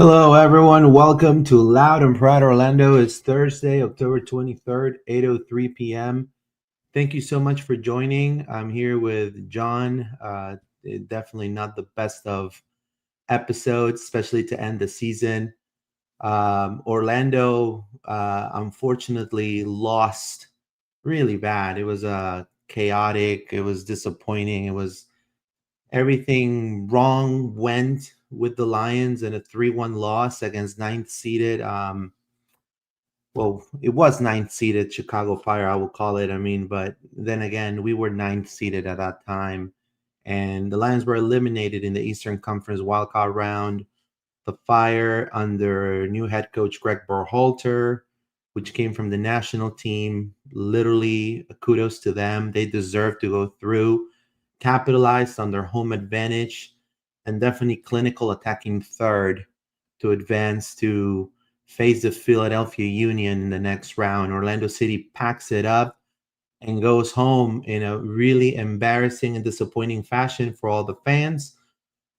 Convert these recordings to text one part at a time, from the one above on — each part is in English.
Hello, everyone. Welcome to Loud and Proud Orlando. It's Thursday, October 23rd, 8:03 p.m. Thank you so much for joining. I'm here with John. Definitely not the best of episodes, especially to end the season. Orlando, unfortunately, lost really bad. It was chaotic. It was disappointing. It was everything wrong went with the Lions in a 3-1 loss against ninth seeded. Well, it was ninth seeded Chicago Fire, I will call it. I mean, but then again, we were ninth seeded at that time, and the Lions were eliminated in the Eastern Conference wildcard round. The Fire, under new head coach Greg Berhalter, which came from the national team, literally kudos to them. They deserve to go through, capitalized on their home advantage, and definitely clinical attacking third to advance to face the Philadelphia Union in the next round. Orlando City packs it up and goes home in a really embarrassing and disappointing fashion for all the fans.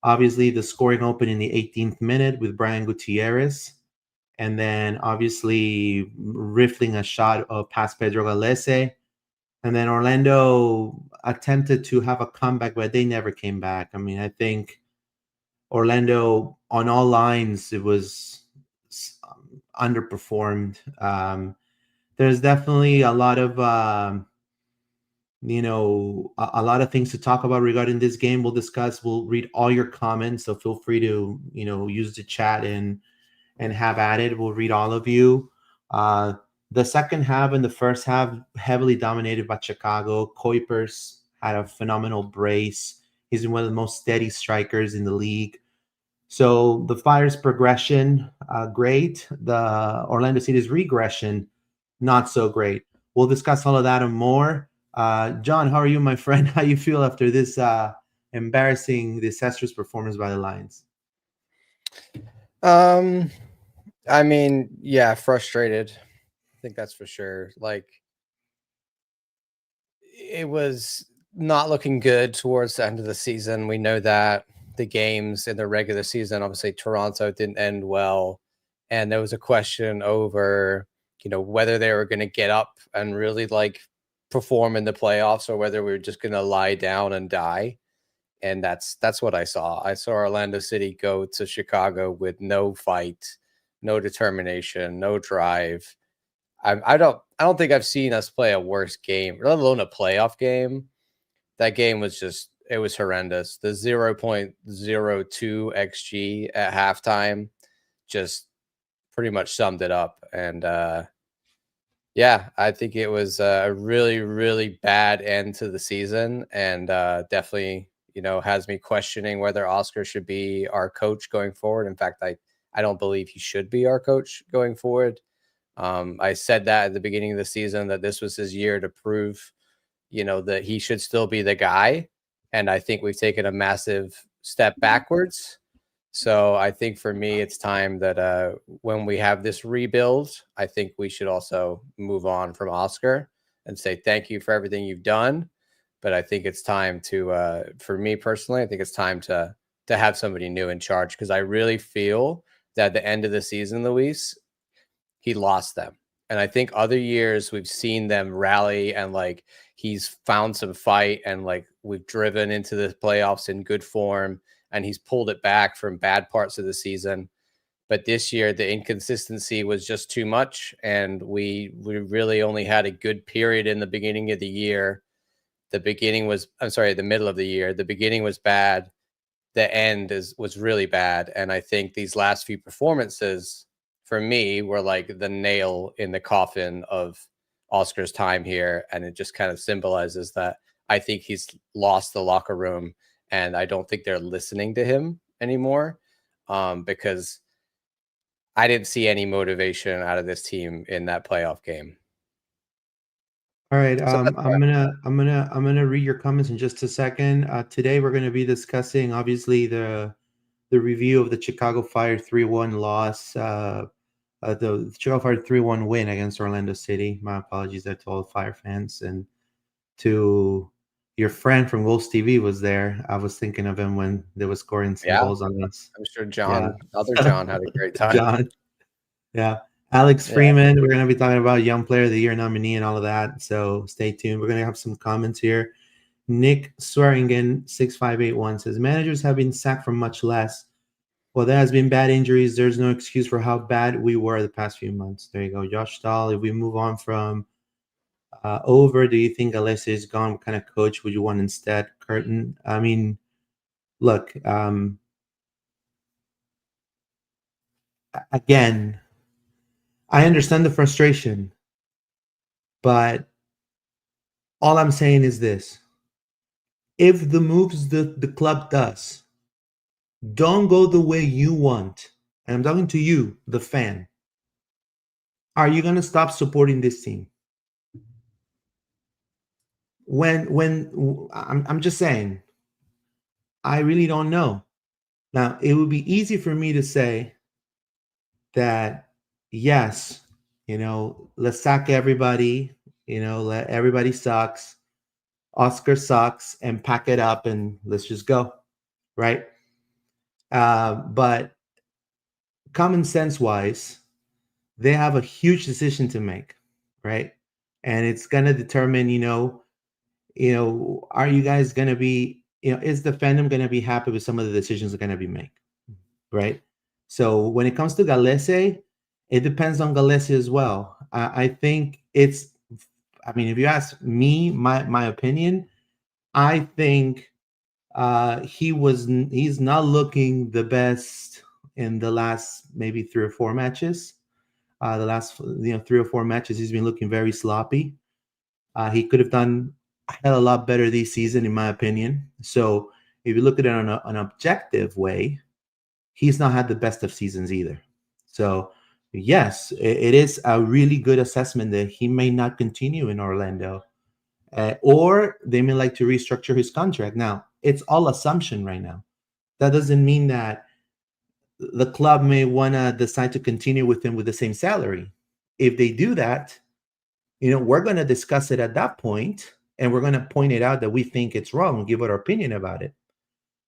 Obviously, the scoring opened in the 18th minute with Brian Gutierrez, and then obviously riffling a shot of past Pedro Galese. And then Orlando attempted to have a comeback, but they never came back. I mean, I think Orlando on all lines, it was underperformed. There's definitely a lot of a lot of things to talk about regarding this game. We'll read all your comments, so feel free to use the chat and have at it. We'll read all of you. The second half and the first half heavily dominated by Chicago. Cuypers had a phenomenal brace. He's one of the most steady strikers in the league. So the Fire's progression, great. The Orlando City's regression, not so great. We'll discuss all of that and more. John, how are you, my friend? How you feel after this embarrassing, disastrous performance by the Lions? I mean, yeah, frustrated. I think that's for sure. Like, it was not looking good towards the end of the season. We know that the games in the regular season, obviously Toronto didn't end well. And there was a question over, whether they were going to get up and really like perform in the playoffs or whether we were just going to lie down and die. And that's what I saw. I saw Orlando City go to Chicago with no fight, no determination, no drive. I don't think I've seen us play a worse game, let alone a playoff game. That game was it was horrendous. The 0.02 XG at halftime just pretty much summed it up. And yeah, I think it was a really, really bad end to the season, and definitely, has me questioning whether Oscar should be our coach going forward. In fact, I don't believe he should be our coach going forward. I said that at the beginning of the season that this was his year to prove, that he should still be the guy. And I think we've taken a massive step backwards. So I think for me, it's time that when we have this rebuild, I think we should also move on from Oscar and say thank you for everything you've done. But I think it's time to, for me personally, I think it's time to have somebody new in charge, because I really feel that at the end of the season, Luis, he lost them. And I think other years we've seen them rally and like he's found some fight and like we've driven into the playoffs in good form and he's pulled it back from bad parts of the season. But this year the inconsistency was just too much, and we really only had a good period in the beginning of the year. The middle of the year. The beginning was bad. The end was really bad. And I think these last few performances for me were like the nail in the coffin of Oscar's time here. And it just kind of symbolizes that I think he's lost the locker room, and I don't think they're listening to him anymore, because I didn't see any motivation out of this team in that playoff game. All right, I'm gonna read your comments in just a second. Today we're gonna be discussing obviously the review of the Chicago Fire 3-1 loss. The Chicago Fire 3-1 win against Orlando City. My apologies there to all the Fire fans, and to your friend from Wolves TV was there. I was thinking of him when they were scoring some goals on us. I'm sure Yeah. other John had a great time. John. Yeah. Alex Freeman, we're going to be talking about Young Player of the Year nominee and all of that. So stay tuned. We're going to have some comments here. Nick Swearingen, 6581 says, managers have been sacked for much less. Well, there has been bad injuries. There's no excuse for how bad we were the past few months. There you go. Josh Stahl, if we move on from over, do you think Alessia is gone? What kind of coach would you want instead? Curtin? I mean, look, again, I understand the frustration, but all I'm saying is this. If the moves the club does don't go the way you want, and I'm talking to you, the fan, are you going to stop supporting this team? When I'm just saying, I really don't know. Now, it would be easy for me to say that, yes, let's sack everybody, let everybody sucks, Oscar sucks, and pack it up and let's just go, right? But common sense wise, they have a huge decision to make, right? And it's going to determine, are you guys going to be, is the fandom going to be happy with some of the decisions they're going to be made, right? So when it comes to Galese, it depends on Galese as well. I think if you ask me, my opinion, I think he's not looking the best in the last maybe 3 or 4 matches. The last 3 or 4 matches, he's been looking very sloppy. He could have done a hell of a lot better this season, in my opinion. So if you look at it on an objective way, he's not had the best of seasons either. So yes, it is a really good assessment that he may not continue in Orlando, or they may like to restructure his contract. Now, it's all assumption right now. That doesn't mean that the club may want to decide to continue with him with the same salary. If they do that, we're going to discuss it at that point, and we're going to point it out that we think it's wrong and give our opinion about it.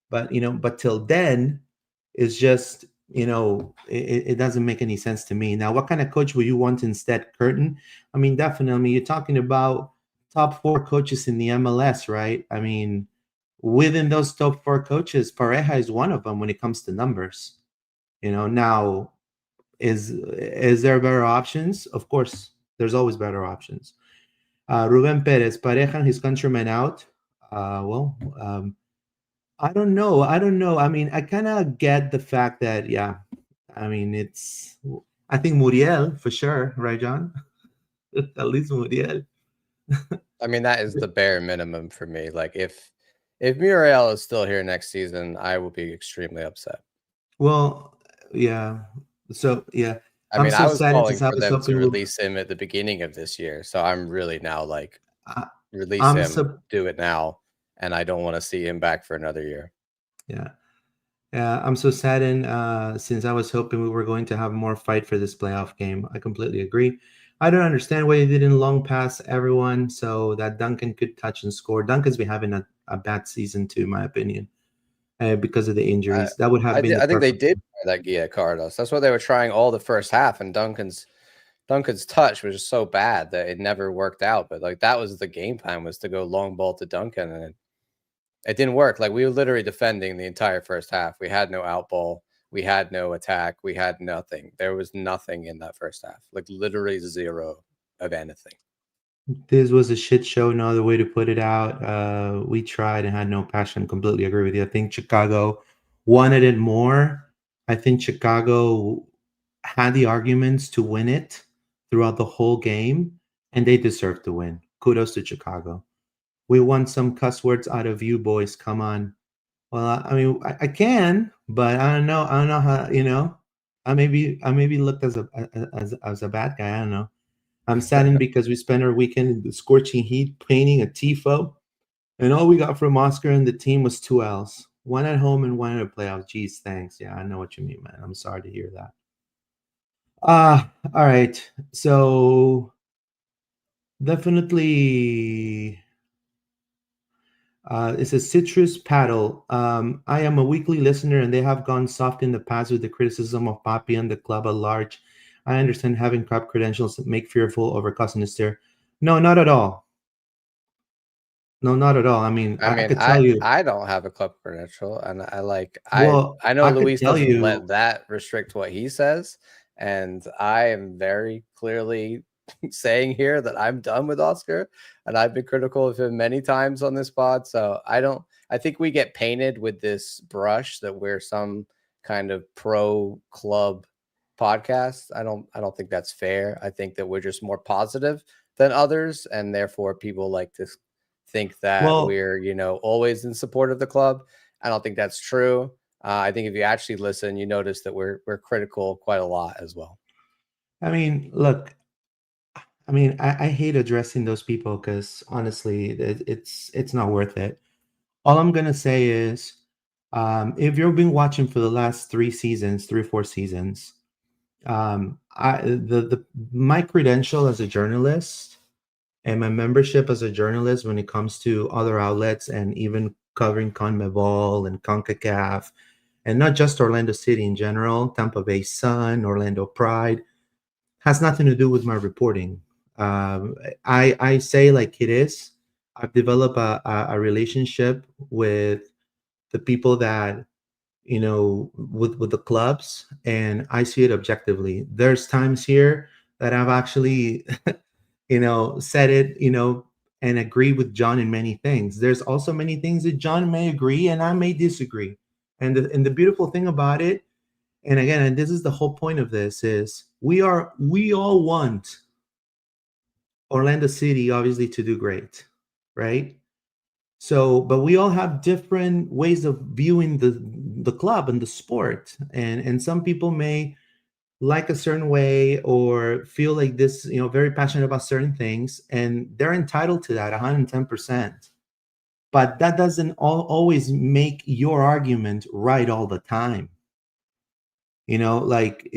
But till then, it's just it doesn't make any sense to me. Now, what kind of coach will you want instead, Curtin? I mean, definitely, you're talking about top 4 coaches in the MLS, right? I mean, within those top 4 coaches, Pareja is one of them when it comes to numbers. Now, is there better options? Of course, there's always better options. Ruben Perez, Pareja and his countrymen out. I don't know. I mean, I kind of get the fact that, I think Muriel for sure, right, John? At least Muriel. I mean, that is the bare minimum for me. Like, if Muriel is still here next season, I will be extremely upset. Well, yeah. So, yeah. I mean, I was calling for them to release him at the beginning of this year. So I'm really now like, release him, do it now. And I don't want to see him back for another year. Yeah. Yeah, I'm so saddened since I was hoping we were going to have more fight for this playoff game. I completely agree. I don't understand why he didn't long pass everyone so that Duncan could touch and score. Duncan's been having a bad season too, in my opinion, because of the injuries. That would have been. I think they did try that Gia Carlos. That's what they were trying all the first half, and Duncan's touch was just so bad that it never worked out. But like, that was the game plan, was to go long ball to Duncan, and it didn't work. Like, we were literally defending the entire first half. We had no out ball. We had no attack. We had nothing. There was nothing in that first half. Like, literally zero of anything. This was a shit show. No other way to put it out. We tried and had no passion. Completely agree with you. I think Chicago wanted it more. I think Chicago had the arguments to win it throughout the whole game, and they deserve to win. Kudos to Chicago. We want some cuss words out of you boys. Come on. Well, I mean, I can, but I don't know. I don't know how. I maybe looked as a bad guy. I don't know. I'm saddened because we spent our weekend in the scorching heat painting a tifo, and all we got from Oscar and the team was 2 L's. One at home and one at a playoff. Geez, thanks. Yeah, I know what you mean, man. I'm sorry to hear that. All right. So definitely It's a citrus paddle. I am a weekly listener, and they have gone soft in the past with the criticism of Papi and the club at large. I understand having club credentials make fearful over costing there. No, not at all. No, not at all. I mean, I I mean, could tell you. I don't have a club credential, and Well, I know I could Luis tell doesn't let you. that restrict what he says, and I am very clearly saying here that I'm done with Oscar, and I've been critical of him many times on this pod. So I think we get painted with this brush that we're some kind of pro club podcast. I don't think that's fair. I think that we're just more positive than others, and therefore people like to think that Well, we're, always in support of the club. I don't think that's true. I think if you actually listen, you notice that we're critical quite a lot as well. I mean, look. I mean, I hate addressing those people because honestly, it's not worth it. All I'm gonna say is, if you've been watching for the last 3 seasons, 3 or 4 seasons, the my credential as a journalist and my membership as a journalist when it comes to other outlets and even covering CONMEBOL and CONCACAF, and not just Orlando City in general, Tampa Bay Sun, Orlando Pride, has nothing to do with my reporting. I say like it is. I've developed a relationship with the people that with the clubs, and I see it objectively. There's times here that I've actually said it, and agree with John in many things. There's also many things that John may agree and I may disagree. And the beautiful thing about it, and again, and this is the whole point of this, is we all want Orlando City obviously to do great, right? So, but we all have different ways of viewing the club and the sport, and some people may like a certain way or feel like this, very passionate about certain things, and they're entitled to that 110%. But that doesn't always make your argument right all the time. Like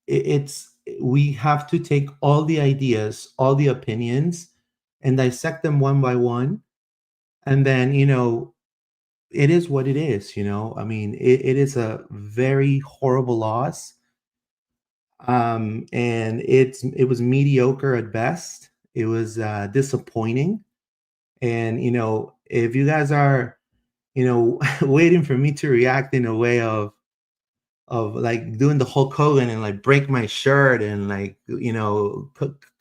it's we have to take all the ideas, all the opinions, and dissect them one by one, and then it is what it is. I mean, it is a very horrible loss, and it was mediocre at best. It was disappointing, and if you guys are waiting for me to react in a way of like doing the Hulk Hogan and like break my shirt and like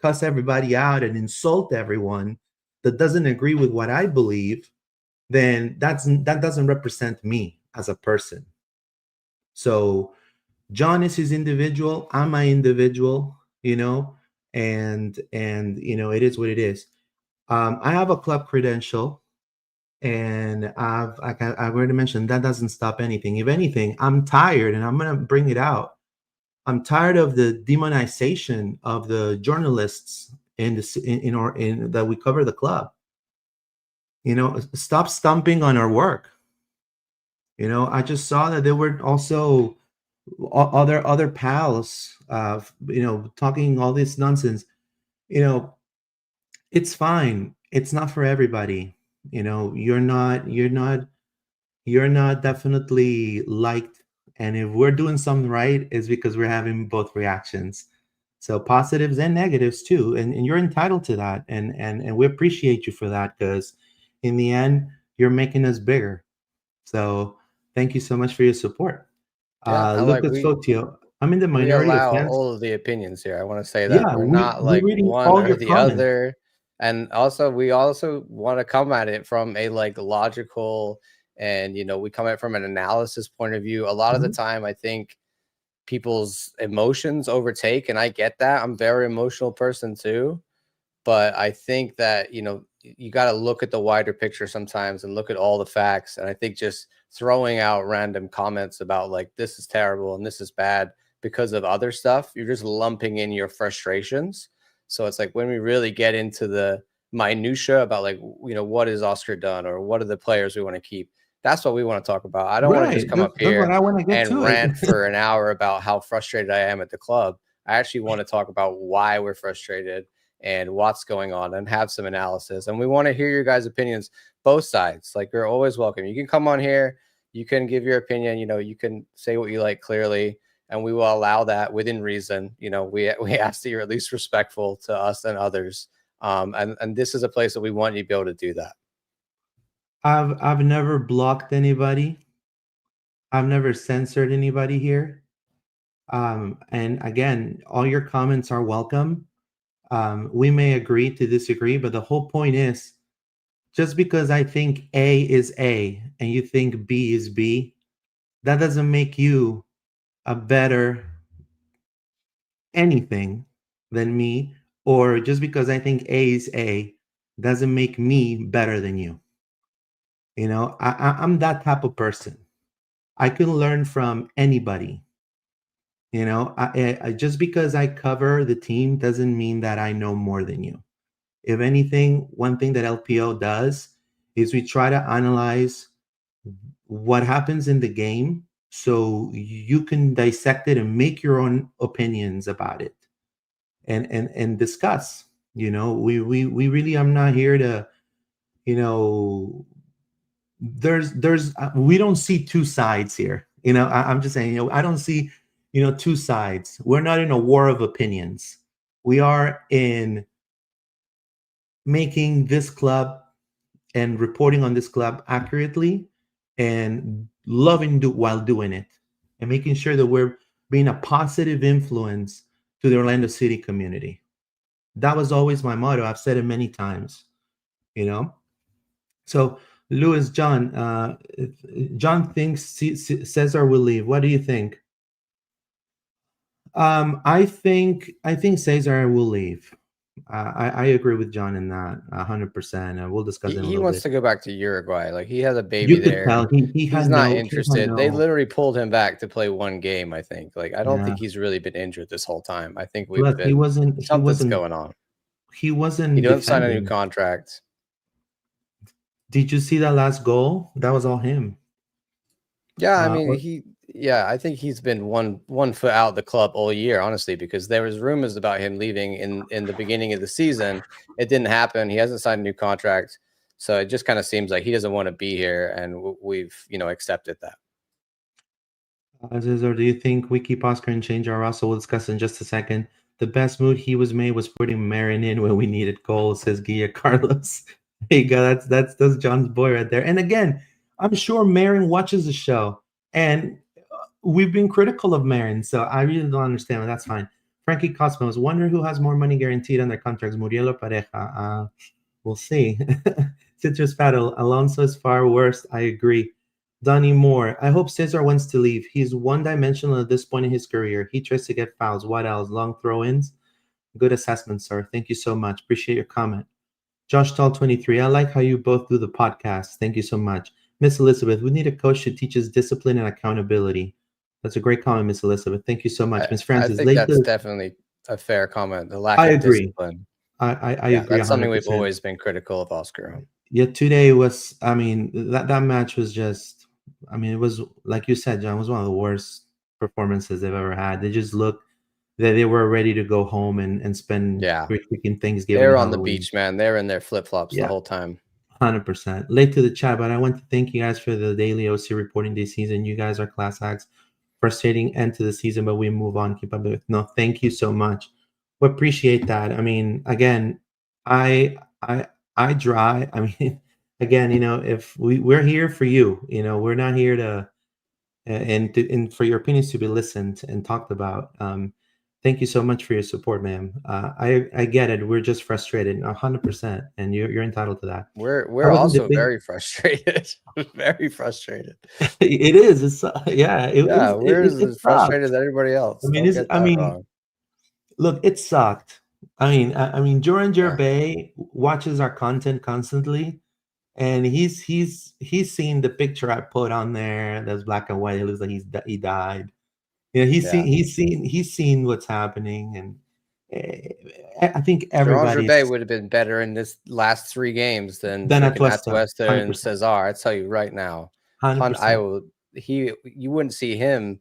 cuss everybody out and insult everyone that doesn't agree with what I believe, then that doesn't represent me as a person. So John is his individual, I'm my individual, and it is what it is. I have a club credential, and I've already mentioned that doesn't stop anything. If anything, I'm tired, and I'm gonna bring it out. I'm tired of the demonization of the journalists in that we cover the club. Stop stumping on our work. I just saw that there were also other pals, talking all this nonsense. You know, it's fine. It's not for everybody. You're not definitely liked. And if we're doing something right, it's because we're having both reactions. So positives and negatives too. And you're entitled to that. And we appreciate you for that, because in the end, you're making us bigger. So thank you so much for your support. Yeah, I like Lucas Fotio, I'm in the we minority of allow fans. all of the opinions here. I want to say that Yeah, we're not we're like reading one all or your the comments. other. And also we also want to come at it from a like logical, and we come at it from an analysis point of view. A lot of the Mhm. time I think people's emotions overtake, and I get that. I'm a very emotional person too. But I think that, you got to look at the wider picture sometimes and look at all the facts. And I think just throwing out random comments about like, this is terrible and this is bad because of other stuff, you're just lumping in your frustrations. So it's like when we really get into the minutia about like, what is Oscar done or what are the players we want to keep, that's what we want to talk about. I don't want to Right. just come up That's what here I want to get and to it. rant for an hour about how frustrated I am at the club. I actually want to talk about why we're frustrated and what's going on and have some analysis. And we want to hear your guys' opinions, both sides. Like, you're always welcome. You can come on here, you can give your opinion, you can say what you like clearly, and we will allow that within reason. We ask that you're at least respectful to us and others. And this is a place that we want you to be able to do that. I've never blocked anybody. I've never censored anybody here. And again, all your comments are welcome. We may agree to disagree, but the whole point is, just because I think A is A and you think B is B, that doesn't make you a better anything than me. Or just because I think A is A doesn't make me better than you. I'm that type of person. I can learn from anybody. Just because I cover the team doesn't mean that I know more than you. If anything, one thing that LPO does is we try to analyze what happens in the game so you can dissect it and make your own opinions about it and discuss. We really, I'm not here to, there's we don't see two sides here. I'm just saying, I don't see two sides. We're not in a war of opinions. We are in making this club and reporting on this club accurately and loving while doing it, and making sure that we're being a positive influence to the Orlando City community. That was always my motto. I've said it many times. So Louis, John thinks Cesar will leave. What do you think? I think Cesar will leave. I agree with John in that 100%. We'll discuss it. He wants to go back to Uruguay. Like, he has a baby you there. Could tell he's not interested. They literally pulled him back to play one game, I think. Like, I don't think he's really been injured this whole time. I think something's going on. He wasn't. He didn't sign a new contract. Did you see that last goal? That was all him. Yeah, I mean, I think he's been one foot out of the club all year, honestly, because there was rumors about him leaving in the beginning of the season. It didn't happen. He hasn't signed a new contract. So it just kind of seems like he doesn't want to be here, and we've, accepted that. Or do you think we keep Oscar and change our roster? We'll discuss in just a second. The best move he was made was putting Marin in when we needed goals, says Guilla Carlos. There you go. That's John's boy right there. And again, I'm sure Marin watches the show, and we've been critical of Marin, so I really don't understand, but that's fine. Frankie Cosmos, wonder who has more money guaranteed on their contracts, Muriel or Pareja? We'll see. Citrus Battle, Alonso is far worse. I agree. Donnie Moore, I hope Cesar wants to leave. He's one-dimensional at this point in his career. He tries to get fouls. What else? Long throw-ins? Good assessment, sir. Thank you so much. Appreciate your comment. Josh Tall 23, I like how you both do the podcast. Thank you so much. Miss Elizabeth, we need a coach who teaches discipline and accountability. That's a great comment, Miss Elizabeth. Thank you so much. Miss Francis, I think that's definitely a fair comment. The lack of discipline. I agree. That's something 100%. We've always been critical of Oscar. Yeah, today was, that match was just, it was, like you said, John, it was one of the worst performances they've ever had. They just looked that they were ready to go home and spend freaking Thanksgiving. They're on the beach, man. They're in their flip-flops the whole time. 100%. Late to the chat, but I want to thank you guys for the daily OC reporting this season. You guys are class acts. Frustrating end to the season, but we move on. Keep up with. No, thank you so much. We appreciate that. Again, I try. Again, if we're here for you, we're not here to and for your opinions to be listened and talked about. Thank you so much for your support, ma'am. I get it. We're just frustrated, 100%, and you're entitled to that. We're also very frustrated. Very frustrated. It is. It's we're as frustrated as everybody else. Look, it sucked. Joran Gerbay watches our content constantly, and he's seen the picture I put on there that's black and white. It looks like he died. He's seen what's happening, and I think everybody. Gerbay would have been better in this last 3 games than Atuesta and Cesar. I tell you right now, 100%. You wouldn't see him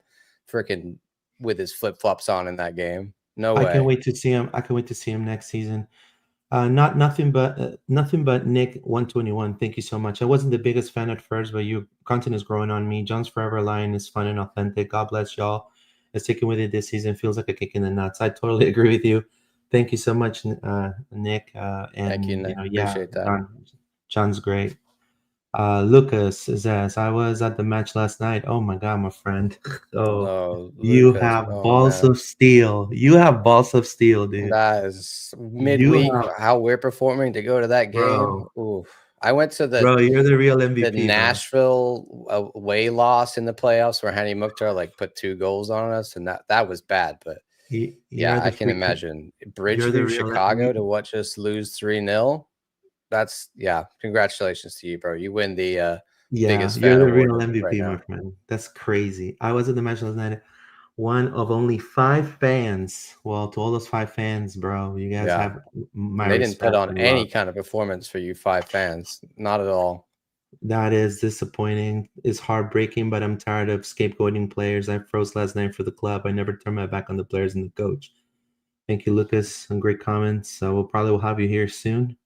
freaking with his flip flops on in that game. No I can't way. wait to see him. I can't wait to see him next season. Nothing but Nick 121. Thank you so much. I wasn't the biggest fan at first, but your content is growing on me. John's Forever Lion is fun and authentic. God bless y'all. Sticking with it this season feels like a kick in the nuts. I totally agree with you. Thank you so much, Nick. Thank you, And Nick. yeah, Appreciate that. John's great. Lucas says, I was at the match last night. Oh my God, my friend. Oh, No, you Lucas. have Oh balls man. of steel. You have balls of steel, dude. That is You midweek. have, How we're performing to go to that game. bro, Ooh, I went to bro, you're the real the MVP, bro. Nashville away loss in the playoffs where Hani Mukhtar like put 2 goals on us, and that was bad. But You're yeah, the I can freaking, imagine you're the Bridgeview, real Chicago to MVP. watch us lose 3-0. That's congratulations to you, bro. You win the Yeah, biggest you're fan the award real right MVP, my now. friend. That's crazy. I was at the match last night. One of only 5 fans. Well, to all those 5 fans, bro, you guys Yeah. have my And they didn't put respect on and any love. kind of performance for you 5 fans. Not at all. That is disappointing. It's heartbreaking, but I'm tired of scapegoating players. I froze last night for the club. I never turned my back on the players and the coach. Thank you, Lucas. Some great comments. We'll probably will have you here soon.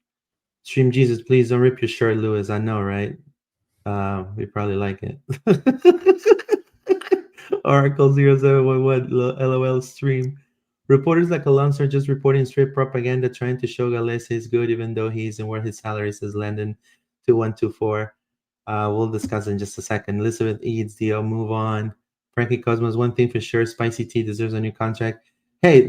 Stream Jesus, please don't rip your shirt, Lewis. I know, right? We probably like it. Oracle 0711 LOL stream. Reporters like Alonso are just reporting straight propaganda, trying to show Gales is good, even though he isn't where his salary says Landon 2124. We'll discuss in just a second. Elizabeth Eads, deal, move on. Frankie Cosmos, one thing for sure, Spicy T deserves a new contract. Hey,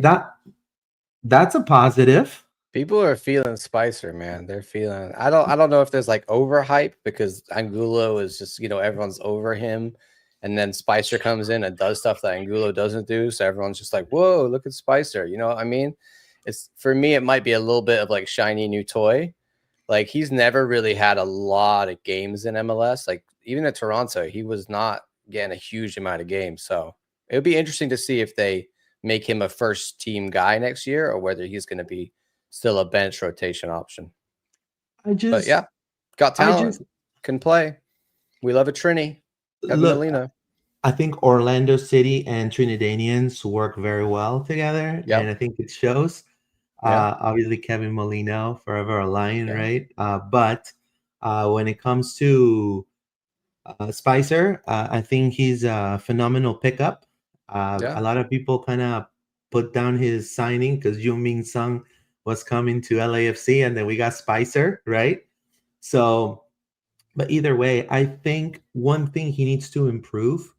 that's a positive. People are feeling Spicer, man. They're feeling. I don't know if there's like overhype because Angulo is just everyone's over him, and then Spicer comes in and does stuff that Angulo doesn't do, so everyone's just like, "Whoa, look at Spicer!" You know what I mean? It's for me, it might be a little bit of like shiny new toy. Like he's never really had a lot of games in MLS. Like even at Toronto, he was not getting a huge amount of games. So it would be interesting to see if they make him a first team guy next year or whether he's going to be still a bench rotation option. But yeah, got talent, can play. We love a Trini. Kevin Look, Molina. I think Orlando City and Trinidadians work very well together, and I Yep. think it shows. Yeah. Obviously, Kevin Molino, forever a Lion, Yeah. right? But when it comes to Spicer, I think he's a phenomenal pickup. Yeah. A lot of people kind of put down his signing because Yu Ming Sung was coming to LAFC, and then we got Spicer, right? So, but either way, I think one thing he needs to improve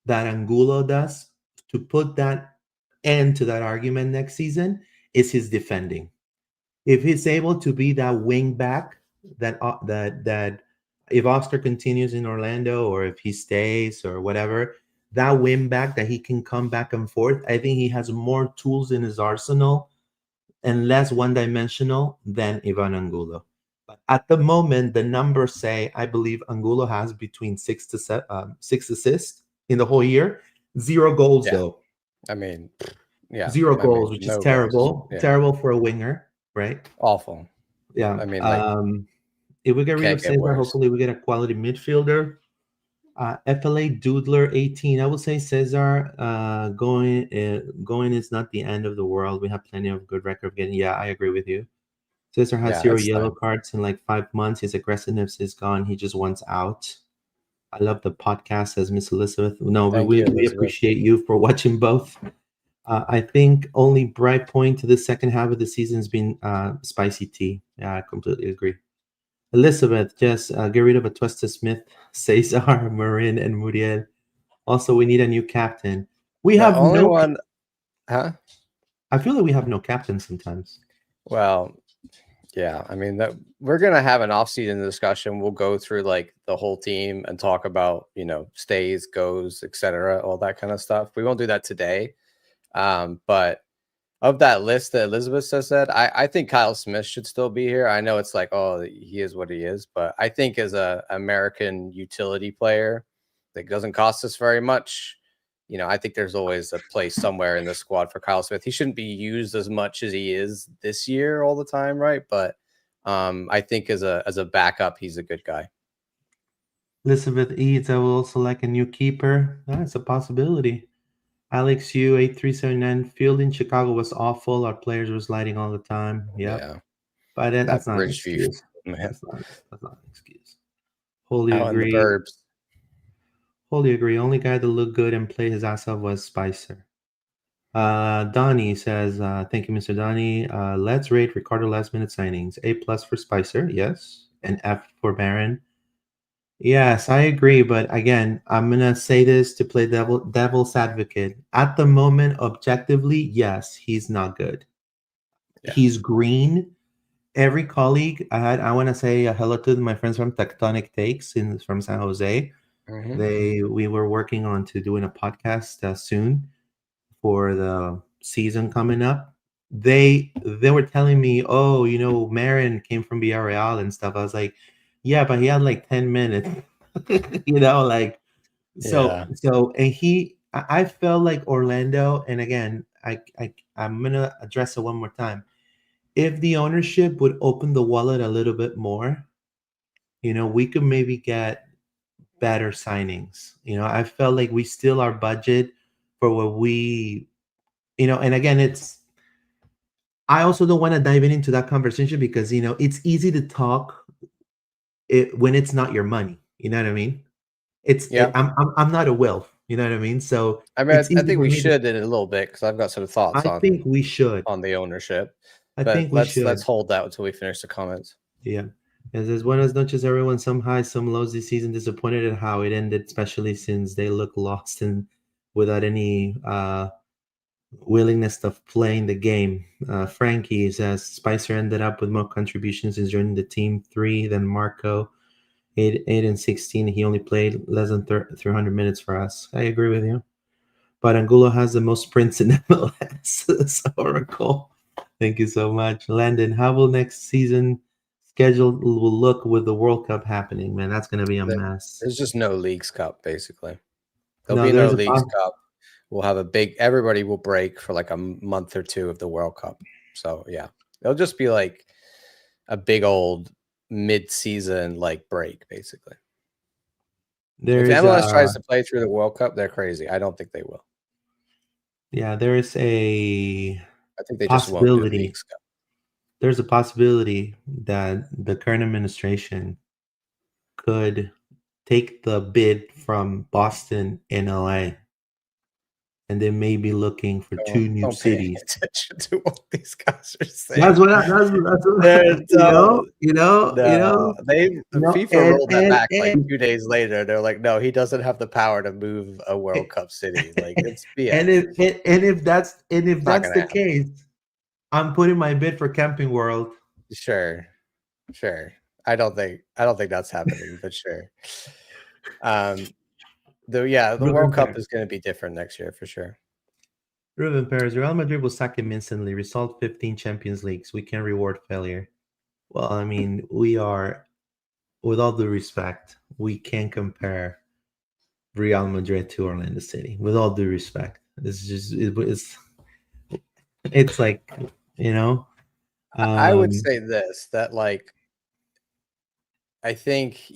that Angulo does to put that end to that argument next season is his defending. If he's able to be that wing back that if Oscar continues in Orlando or if he stays or whatever, that wing back that he can come back and forth, I think he has more tools in his arsenal and less one-dimensional than Ivan Angulo. But at the moment, the numbers say I believe Angulo has between 6 assists in the whole year, 0 goals Yeah. though. I mean, yeah. 0 goals, which is No goals. terrible. Yeah. Terrible for a winger, right? Awful. Yeah. I mean, like, If we get rid can't of get Cesar, worse. hopefully we get a quality midfielder. FLA Doodler 18. I would say Cesar going is not the end of the world. We have plenty of good record of getting. Yeah, I agree with you. Cesar has Yeah, 0 it's yellow time. cards in like 5 months. His aggressiveness is gone. He just wants out. I love the podcast, says Miss Elizabeth. No, Thank you, we Elizabeth. appreciate you for watching both. I think only bright point to the second half of the season has been Spicy Tea. Yeah, I completely agree. Elizabeth, just get rid of a Twisted Smith, Cesar, Marin, and Muriel. Also, we need a new captain. We The have only no. one, huh? I feel that we have no captain sometimes. Well, yeah. I mean, that we're gonna have an off-season discussion. We'll go through like the whole team and talk about stays, goes, etc., all that kind of stuff. We won't do that today. But of that list that Elizabeth has said, I think Kyle Smith should still be here. I know it's like, oh, he is what he is, but I think as a American utility player that doesn't cost us very much, I think there's always a place somewhere in the squad for Kyle Smith. He shouldn't be used as much as he is this year all the time, right? But I think as a backup, he's a good guy. Elizabeth Eads, I will also like a new keeper. That's a possibility. Alex Yu 8379. Field in Chicago was awful. Our players were sliding all the time. Yep. Yeah, But that that's not an Bridgeview, excuse. man, That's not an excuse. Wholly out in the agree. burbs. Wholly agree. Only guy that looked good and played his ass off was Spicer. Donnie says, thank you, Mr. Donnie. Let's rate Ricardo last minute signings. A plus for Spicer, yes. And F for Baron. Yes, I agree. But again, I'm gonna say this to play devil's advocate. At the moment, objectively, yes, he's not good. Yeah. He's green. Every colleague I want to say hello to my friends from Tectonic Takes from San Jose. Mhm. We were working on to doing a podcast soon for the season coming up. They were telling me, oh, Marin came from Villarreal and stuff. I was like, yeah, but he had like 10 minutes, like so Yeah. so. And I felt like Orlando, and again, I'm gonna address it one more time. If the ownership would open the wallet a little bit more, we could maybe get better signings. I felt like we still our budget for what we, and again, I also don't want to dive into that conversation because, it's easy to talk when it's not your money. You know what I mean? Yeah. I'm not a Wilf. You know what I mean? So I mean, it's I easy think for we me to. should in a little bit because I've got some thoughts I think we should. on the ownership, I but think we let's should. hold that until we finish the comments. Yeah. As there's buenas noches, everyone. Some highs, some lows this season. Disappointed at how it ended, especially since they look lost and without any willingness of playing the game. Frankie says Spicer ended up with more contributions since joining the team, 3 than Marco. 8 and 16. He only played less than 300 minutes for us. I agree with you. But Angulo has the most sprints in MLS. It's Oracle. Thank you so much. Landon, how will next season schedule will look with the World Cup happening? Man, that's going to be a mess. There's just no Leagues Cup, basically. There'll No, be no there's a Leagues Cup. We'll have everybody will break for like a month or two of the World Cup. So yeah, it'll just be like a big old mid-season like break, basically. If MLS tries to play through the World Cup, they're crazy. I don't think they will. Yeah, there is a I think they just won't do possibility. Leagues Cup. There's a possibility that the current administration could take the bid from Boston and LA, and they may be looking for two new Don't pay any cities. attention to what these guys are saying. That's what FIFA rolled that back like 2 days later. They're like, no, he doesn't have the power to move a World Cup city. Like it's BS. if that's the happen. case, I'm putting my bid for Camping World. Sure. I don't think that's happening, but sure. The World Cup is going to be different next year for sure. Ruben Perez, Real Madrid will sack him instantly. Result 15 Champions Leagues. We can reward failure. Well, I mean, we are, with all due respect, we can't compare Real Madrid to Orlando City. With all due respect, it's like, I would say this, that like, I think,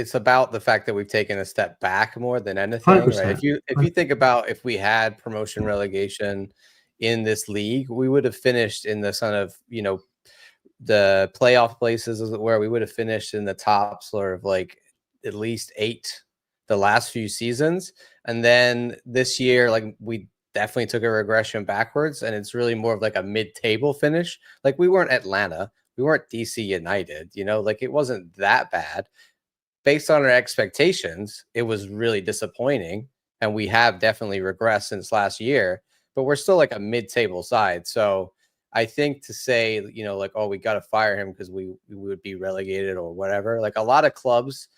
it's about the fact that we've taken a step back more than anything, 100%. right? If you think about if we had promotion relegation in this league, we would have finished in the sort of, the playoff places where we would have finished in the top sort of like at least 8 the last few seasons. And then this year, like we definitely took a regression backwards, and it's really more of like a mid-table finish. Like we weren't Atlanta, we weren't DC United, like it wasn't that bad. Based on our expectations, it was really disappointing, and we have definitely regressed since last year, but we're still like a mid-table side. So I think to say, like, oh, we got to fire him because we would be relegated or whatever, like a lot of clubs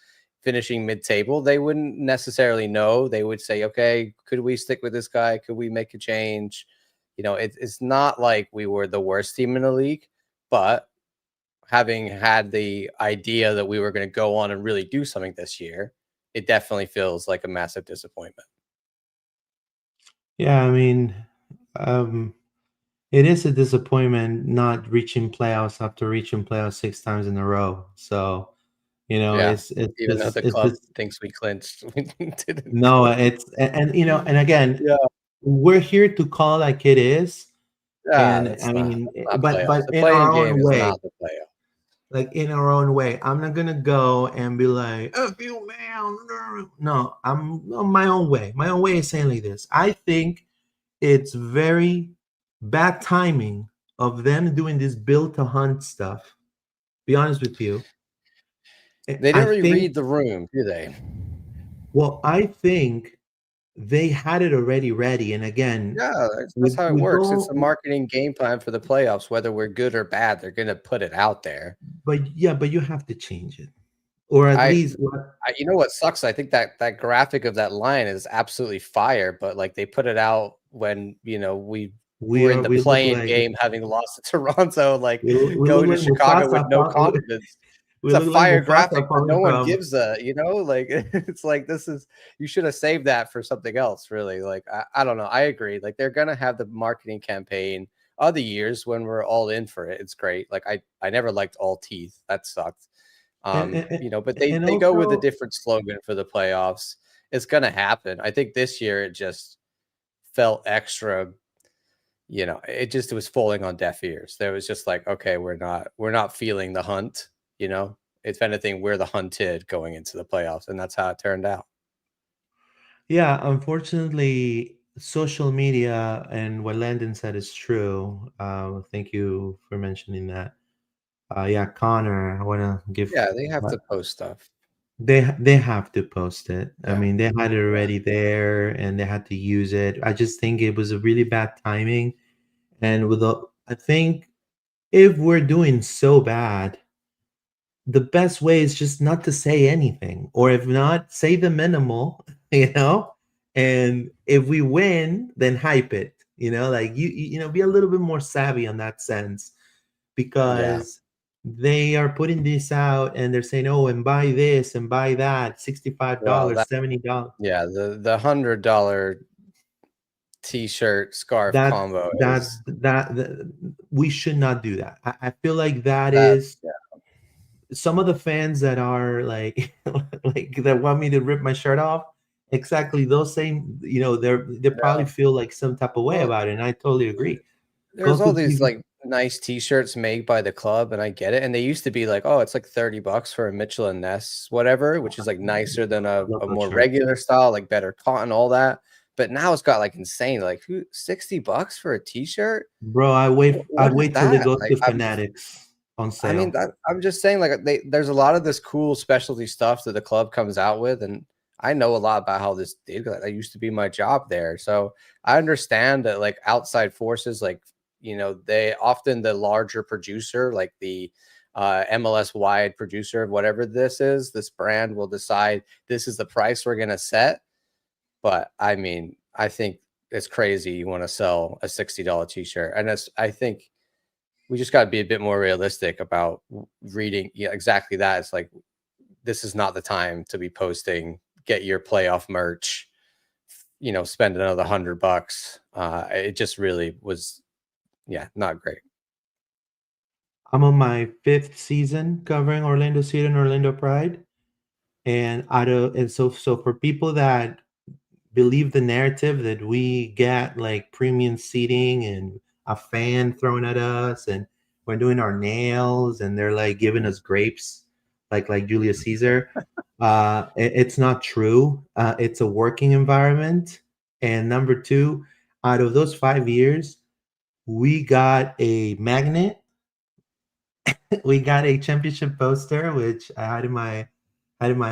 finishing mid-table, they wouldn't necessarily know. They would say, okay, could we stick with this guy? Could we make a change? It's not like we were the worst team in the league, but having had the idea that we were going to go on and really do something this year, it definitely feels like a massive disappointment. Yeah, I mean, it is a disappointment not reaching playoffs after reaching playoffs 6 times in a row. So, Yeah. It's Even though just the it's club just thinks we clinched, we didn't no, clinch. it's and again, Yeah. we're here to call like it is, Yeah, and that's I not mean, playoffs. but The in playing our own game is way, not the playoff. like in our own way. I'm not gonna go and be like, "Oh, you man." No, I'm on my own way. My own way is saying like this. I think it's very bad timing of them doing this build to hunt stuff. Be honest with you. They I didn't really think, read the room, do they? well, I think they had it already ready. And again, Yeah, that's how it we works. It's a go, marketing game plan for the playoffs, whether we're good or bad, they're gonna put it out there. but yeah, but you have to change it. Or at I least what you know what sucks? I think that graphic of that line is absolutely fire, but, like, they put it out when, we were in the we look play-in like game having lost to Toronto, like, we look going to like Chicago with Mufasa no confidence. we It's a look like fire Mufasa graphic, but no falling one from. gives like, it's like, this is you should have saved that for something else, really, like, I don't know, I agree, like, they're gonna have the marketing campaign other years when we're all in for it, it's great, like, I never liked All Teeth, that sucked. and But they and go with a also, different slogan for the playoffs. It's gonna happen. I think this year it just felt extra, it was falling on deaf ears. There was just like, okay, we're not feeling the hunt, you know. If anything, we're the hunted going into the playoffs, and that's how it turned out. yeah, unfortunately, social media and what Landon said is true. Thank you for mentioning that. Yeah, Connor, I want to give. Yeah, they have to post stuff. They have to post it. I Yeah, mean, they had it yeah. already there, and they had to use it. I just think it was a really bad timing, and I think if we're doing so bad, the best way is just not to say anything, or if not, say the minimal, you know. And if we win, then hype it. Like be a little bit more savvy on that sense, Yeah. because they are putting this out and they're saying, "Oh, and buy this and buy that, $65, Well, $70." yeah, the $100 t-shirt scarf That combo that is we should not do that. I feel like that that. is some of the fans that are like like that want me to rip my shirt off. Exactly those same, they probably Yeah. feel like some type of way Well, about it, and I totally agree. Go there's all to these like nice t-shirts made by the club, and I get it. And they used to be like, oh, it's like $30 for a Mitchell and Ness, whatever, which is like nicer than love a those more shirts. regular style, like better cotton, all that. But now it's got like insane, like $60 for a t-shirt. Bro, I What is wait till it that? goes Like, to Fanatics on I mean, sale. I'm just saying, like, there's a lot of this cool specialty stuff that the club comes out with, and I know a lot about how this did. That used to be my job there, so I understand that, like, outside forces, like, they often the larger producer, like the MLS wide producer of whatever this brand will decide this is the price we're gonna set. But I mean, I think it's crazy you want to sell a $60 t-shirt, and I think we just got to be a bit more realistic about reading. Yeah, exactly that. It's like, this is not the time to be posting, get your playoff merch, spend another $100. It just really was, yeah, not great. I'm on my fifth season covering Orlando City and Orlando Pride, and so for people that believe the narrative that we get like premium seating and a fan thrown at us, and we're doing our nails and they're like giving us grapes like Julius Caesar. It's not true. It's a working environment. And number two, out of those 5 years, we got a magnet. We got a championship poster, which I had in my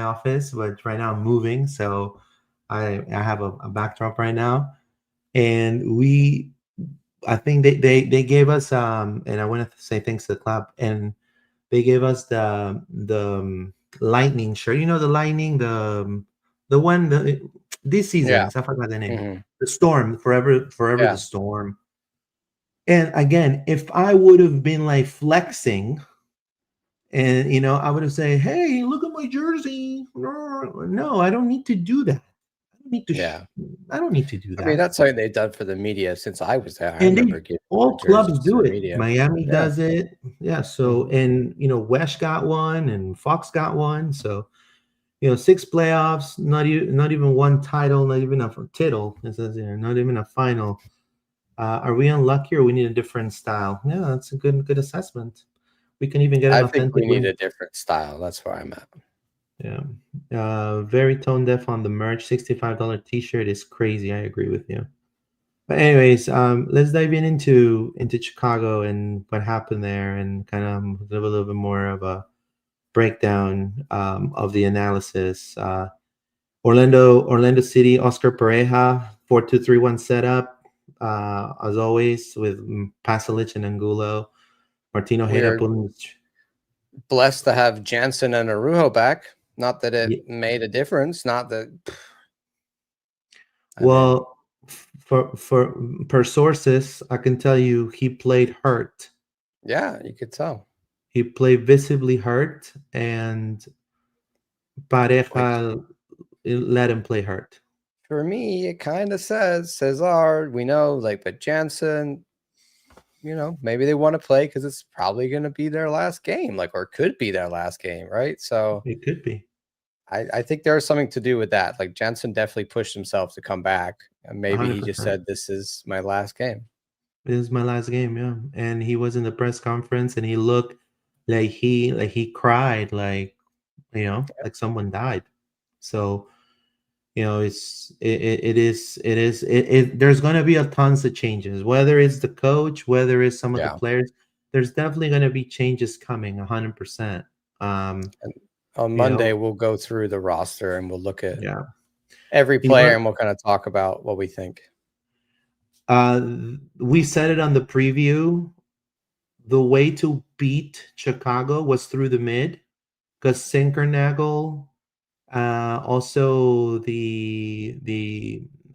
office, but right now I'm moving, so I have a backdrop right now. And I think they gave us, and I want to say thanks to the club, and they gave us the lightning shirt. The lightning, the one this Yeah. season's, I forgot the name. Hmm. The storm, forever the Yeah. storm. And again, if I would have been like flexing, and I would have said, "Hey, look at my jersey." No, I don't need to do that. need to. Yeah. I don't need to do that. I mean, that's something they've done for the media since I was there. I And remember giving all clubs jerseys to do the it. media. Miami Yeah. does it. Yeah. So, and Wesh got one, and Fox got one. So, 6 playoffs, not even one title, not even a tittle. It says here, not even a final. Are we unlucky, or we need a different style? Yeah, that's a good assessment. We can even get an I think authentic we need win. a different style. That's where I'm at. Yeah. Very tone deaf on the merch. $65 t-shirt is crazy. I agree with you. But anyways, let's dive into Chicago and what happened there, and kind of give a little bit more of a breakdown of the analysis. Orlando City, Oscar Pareja, 4-2-3-1 setup, as always, with Pasalic and Angulo. Martino Heda We're pulling. blessed to have Jansen and Arujo back. Not that it Yeah. made a difference. Not that. Well, for per sources, I can tell you he played hurt. Yeah, you could tell. He played visibly hurt, and Pareja let him play hurt. For me, it kind of says Cesar. We know, but Jansen, maybe they want to play because it's probably going to be their last game, or could be their last game, right? So It could be. I think there's something to do with that. Like Jansen definitely pushed himself to come back, and maybe he just 100%. said, "This is my last game." This is my last game, yeah. And he was in the press conference, and he looked like he cried, like someone died. So there's going to be a tons of changes, whether it's the coach, whether it's some of the players. There's definitely going to be changes coming, 100%. And on Monday, we'll go through the roster and we'll look at every player and we'll kind of talk about what we think. We said it on the preview. The way to beat Chicago was through the mid, because Sinkernagel, also the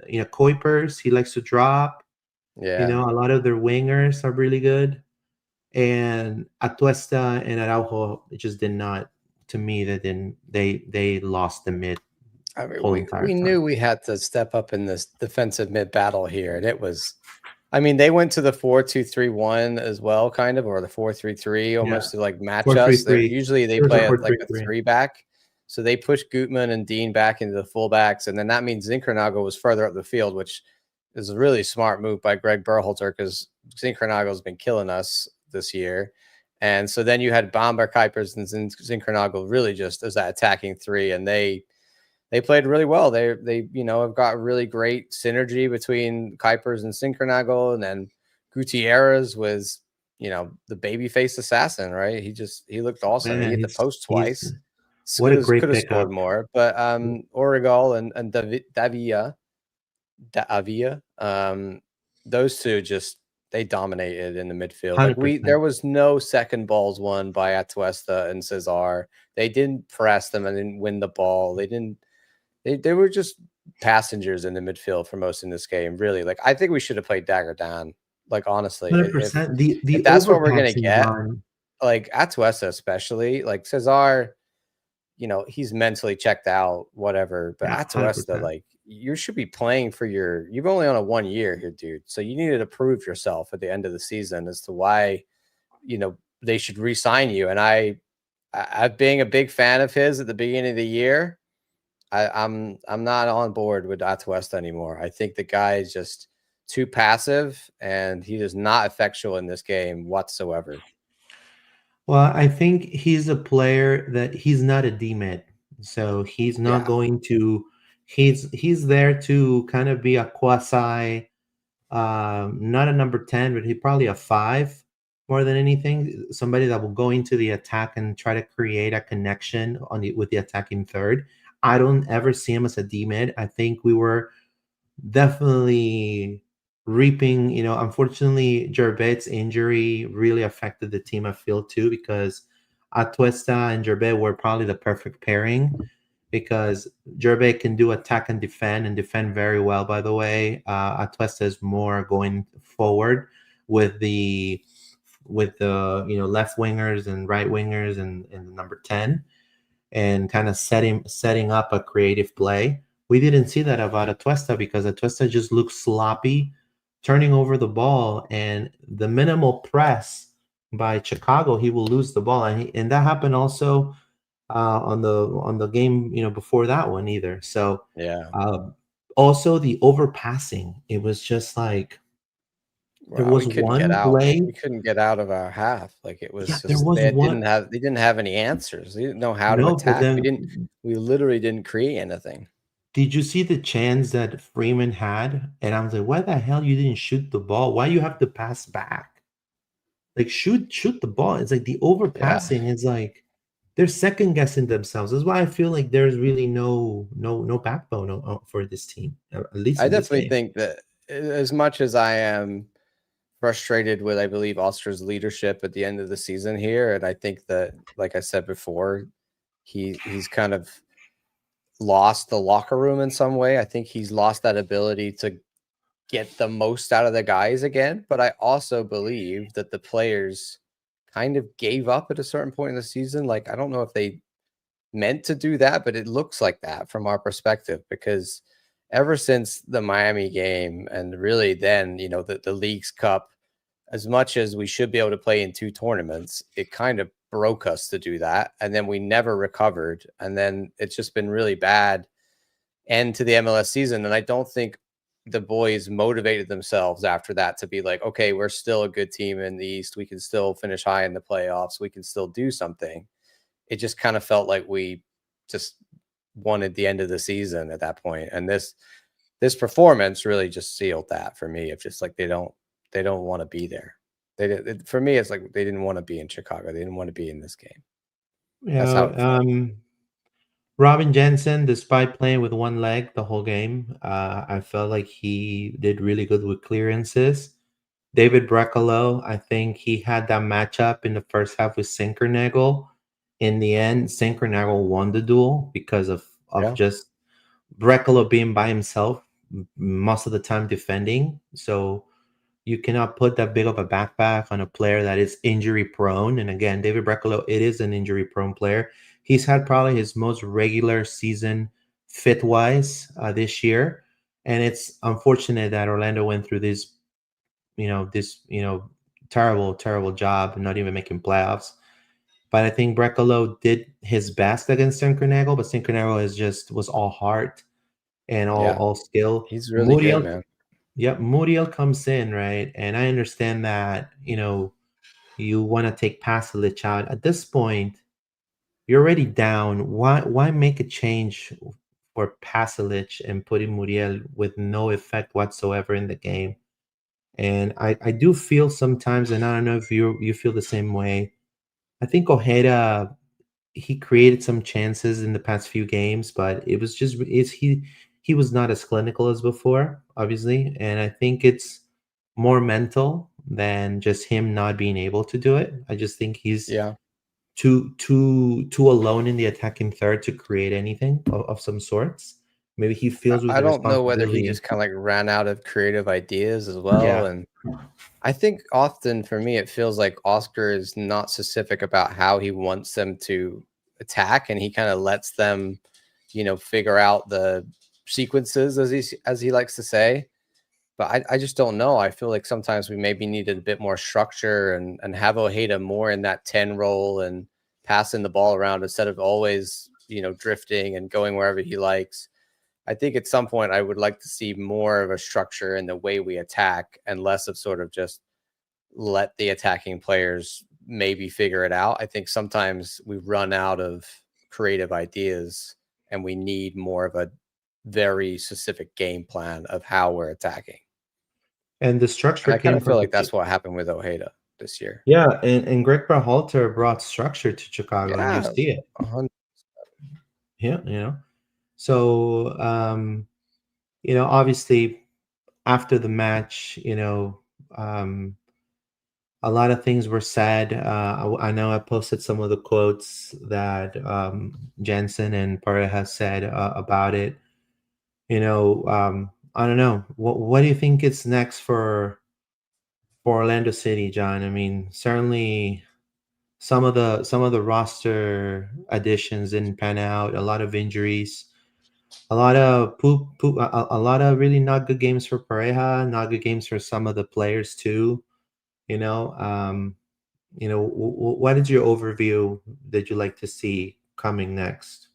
Cuypers, he likes to drop. Yeah. A lot of their wingers are really good, and Atuesta and Araujo, it just did not. To me, they lost the mid. I mean, we knew we had to step up in this defensive mid battle here, and it was. I mean, they went to the 4-2-3-1 as well, kind of, or the 4-3-3, almost to match us. Usually they play a 3-back, so they pushed Gutman and Dean back into the fullbacks, and then that means Zinkernagel was further up the field, which is a really smart move by Greg Berhalter, because Zinkernagel has been killing us this year. And so then you had Bamba, Cuypers, and Zinkernagel really just as that attacking three, and they played really well. They have got really great synergy between Cuypers and Zinkernagel, and then Gutierrez was the baby-faced assassin, right? He looked awesome. He hit the post twice. What a great could have scored more, but Origal and Davia, those two just they dominated in the midfield. There was no second balls won by Atuesta and Cesar. They didn't press them and didn't win the ball. They were just passengers in the midfield for most in this game. Really, I think we should have played dagger down. Honestly, 100%. If that's what we're gonna get, Atuesta especially, Cesar, he's mentally checked out, whatever. But Atuesta, you should be playing for you've only on a 1 year here, dude. So you needed to prove yourself at the end of the season as to why, they should re-sign you. And I being a big fan of his at the beginning of the year, I'm not on board with Atuesta anymore. I think the guy is just too passive, and he is not effectual in this game whatsoever. Well, I think he's a player that he's not a D-mid, so he's not going to. He's there to kind of be a quasi, not a number 10, but he's probably a 5 more than anything. Somebody that will go into the attack and try to create a connection with the attacking third. I don't ever see him as a D-mid. I think we were definitely reaping, unfortunately, Gerbait's injury really affected the team, I feel, too, because Atuesta and Gerbait were probably the perfect pairing, because Gerbait can do attack and defend very well, by the way. Atuesta is more going forward with the left wingers and right wingers and the number 10, and kind of setting up a creative play, we didn't see that about Atuesta because Atuesta just looked sloppy, turning over the ball, and the minimal press by Chicago, he will lose the ball, and that happened also on the game, before that one either. So Yeah. also the overpassing, it was just like there Wow, was one we play. couldn't get out of our half. Like, it Yeah, was there just was one. they didn't have any answers. They didn't know how to No, but attack. then We literally didn't create anything. did you see the chance that Freeman had? And I was like, why the hell you didn't shoot the ball? Why you have to pass back? Like shoot the ball. It's like the Yeah. overpassing is like they're second guessing themselves. That's why I feel like there's really no backbone for this team, at least I in this definitely game. think that as much as I am frustrated with, I believe, Oscar's leadership at the end of the season here, and I think that, like I said before, he's kind of lost the locker room in some way. I think he's lost that ability to get the most out of the guys again. But I also believe that the players kind of gave up at a certain point in the season. Like, I don't know if they meant to do that, but it looks like that from our perspective, because ever since the Miami game, and really then, the League's Cup, as much as we should be able to play in two tournaments, it kind of broke us to do that. And then we never recovered. And then it's just been really bad end to the MLS season. And I don't think the boys motivated themselves after that to be like, okay, we're still a good team in the East. We can still finish high in the playoffs. We can still do something. It just kind of felt like we just wanted the end of the season at that point. And this performance really just sealed that for me. It's just like they don't want to be there. For me, it's like they didn't want to be in Chicago. They didn't want to be in this game. That's how Yeah, it felt. Robin Jensen, despite playing with one leg the whole game, I felt like he did really good with clearances. David Brecalo, I think he had that matchup in the first half with Sinkernagel. In the end, Sinkernagel won the duel because of Yeah. just Brecalo being by himself most of the time defending. So you cannot put that big of a backpack on a player that is injury prone. And again, David Brecalo, it is an injury prone player. He's had probably his most regular season fit wise this year. And it's unfortunate that Orlando went through this terrible, terrible job and not even making playoffs. But I think Brecalo did his best against Sinkernagel, but Sinkernagel was all heart and Yeah. all skill. He's really good, Muriel, man. yep, Muriel comes in, right? And I understand that, you want to take Pasalic out. At this point, you're already down. Why make a change for Pasalic and putting Muriel with no effect whatsoever in the game? And I do feel sometimes, and I don't know if you feel the same way. I think Ojeda, he created some chances in the past few games, but it was just is he was not as clinical as before, obviously, and I think it's more mental than just him not being able to do it. I just think he's Yeah. too alone in the attacking third to create anything of some sorts. Maybe he feels with I the don't know whether he responsibility. just kind of like ran out of creative ideas as well. Yeah, And I think often for me, it feels like Oscar is not specific about how he wants them to attack, and he kind of lets them, figure out the sequences, as he likes to say. But I just don't know. I feel like sometimes we maybe needed a bit more structure, and have Ojeda more in that 10 role and passing the ball around instead of always, drifting and going wherever he likes. I think at some point I would like to see more of a structure in the way we attack and less of sort of just let the attacking players maybe figure it out. I think sometimes we run out of creative ideas and we need more of a very specific game plan of how we're attacking. and the And structure I kind came of feel from like that's what happened with Ojeda this year. yeah, and Greg Berhalter brought structure to Chicago, and you Yeah. see it. 100. Yeah, So, obviously, after the match, a lot of things were said. I know I posted some of the quotes that Jensen and Pareja said about it. I don't know. What do you think is next for Orlando City, John? I mean, certainly some of the roster additions didn't pan out. A lot of injuries. a lot of a lot of really not good games for Pareja, not good games for some of the players too. You know, what is your overview that you like to see coming next?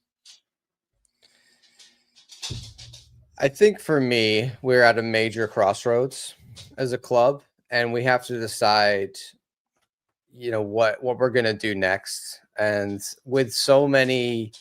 I think for me, we're at a major crossroads as a club, and we have to decide, what we're gonna do next. And with so many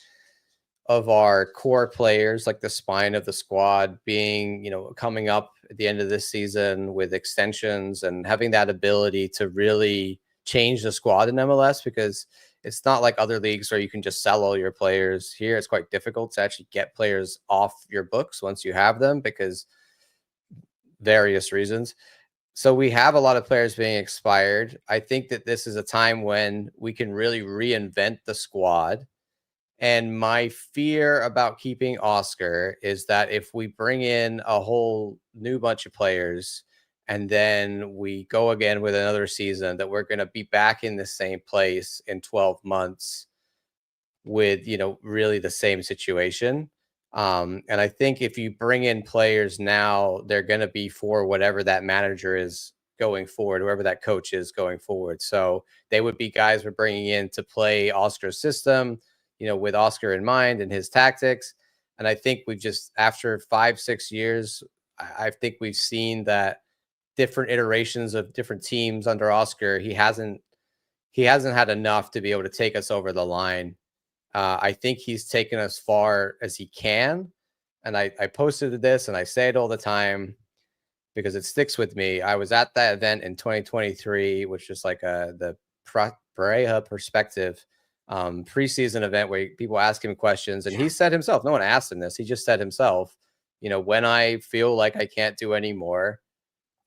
of our core players, like the spine of the squad, being, coming up at the end of this season with extensions and having that ability to really change the squad in MLS, because it's not like other leagues where you can just sell all your players. Here, it's quite difficult to actually get players off your books once you have them because various reasons. So we have a lot of players being expired. I think that this is a time when we can really reinvent the squad. And my fear about keeping Oscar is that if we bring in a whole new bunch of players and then we go again with another season, that we're going to be back in the same place in 12 months with, really the same situation. And I think if you bring in players now, they're going to be for whatever that manager is going forward, whoever that coach is going forward. So they would be guys we're bringing in to play Oscar's system, with Oscar in mind and his tactics. And I think we've just, after 5-6 years, I think we've seen that different iterations of different teams under Oscar, he hasn't had enough to be able to take us over the line. I think he's taken us far as he can. And I posted this and I say it all the time because it sticks with me. I was at that event in 2023, which is like the Pareja Perspective preseason event where people ask him questions. And he said himself, no one asked him this. He just said himself, when I feel like I can't do anymore,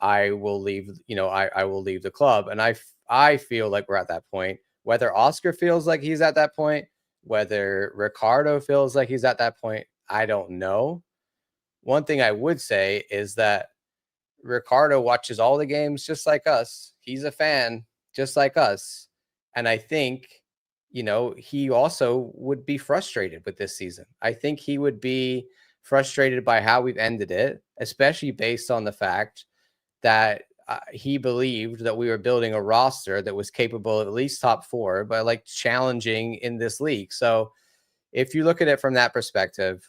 I will leave, I will leave the club. And I feel like we're at that point. Whether Oscar feels like he's at that point, whether Ricardo feels like he's at that point, I don't know. One thing I would say is that Ricardo watches all the games just like us. He's a fan just like us. And I think, he also would be frustrated with this season. I think he would be frustrated by how we've ended it, especially based on the fact that he believed that we were building a roster that was capable of at least top four, but like challenging in this league. So if you look at it from that perspective,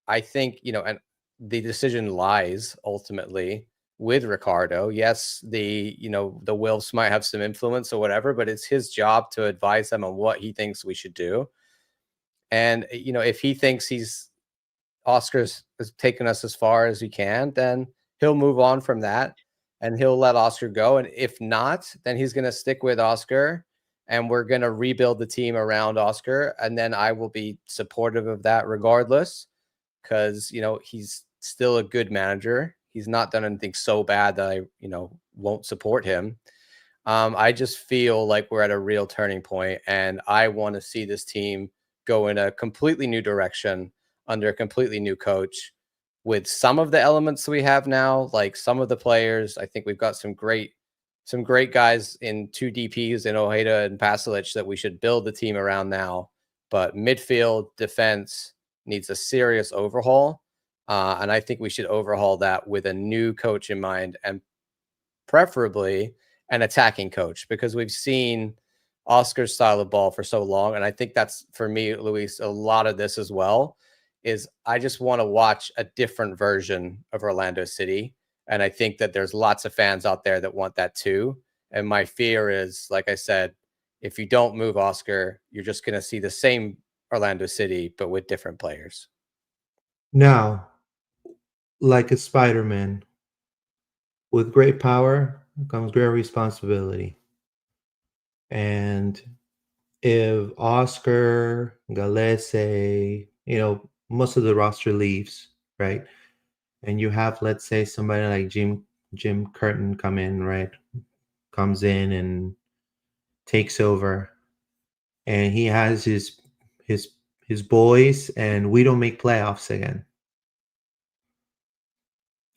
I think, and the decision lies ultimately with Ricardo. Yes, the Wilfs might have some influence or whatever, but it's his job to advise them on what he thinks we should do. And, if he thinks Oscar's has taken us as far as he can, then he'll move on from that and he'll let Oscar go. And if not, then he's going to stick with Oscar and we're going to rebuild the team around Oscar. And then I will be supportive of that regardless, because, he's still a good manager. He's not done anything so bad that I, won't support him. I just feel like we're at a real turning point and I want to see this team go in a completely new direction under a completely new coach with some of the elements we have now, like some of the players. I think we've got some great guys in 2 DPs in Ojeda and Pasalic that we should build the team around now. But midfield defense needs a serious overhaul. And I think we should overhaul that with a new coach in mind and preferably an attacking coach, because we've seen Oscar's style of ball for so long. And I think that's, for me, Luis, a lot of this as well is I just want to watch a different version of Orlando City. And I think that there's lots of fans out there that want that too. And my fear is, like I said, if you don't move Oscar, you're just going to see the same Orlando City, but with different players. Now, like a Spider-Man, with great power comes great responsibility. And if Oscar, Galese, most of the roster leaves, right? And you have, let's say, somebody like Jim Curtin come in, right? Comes in and takes over, and he has his boys, and we don't make playoffs again.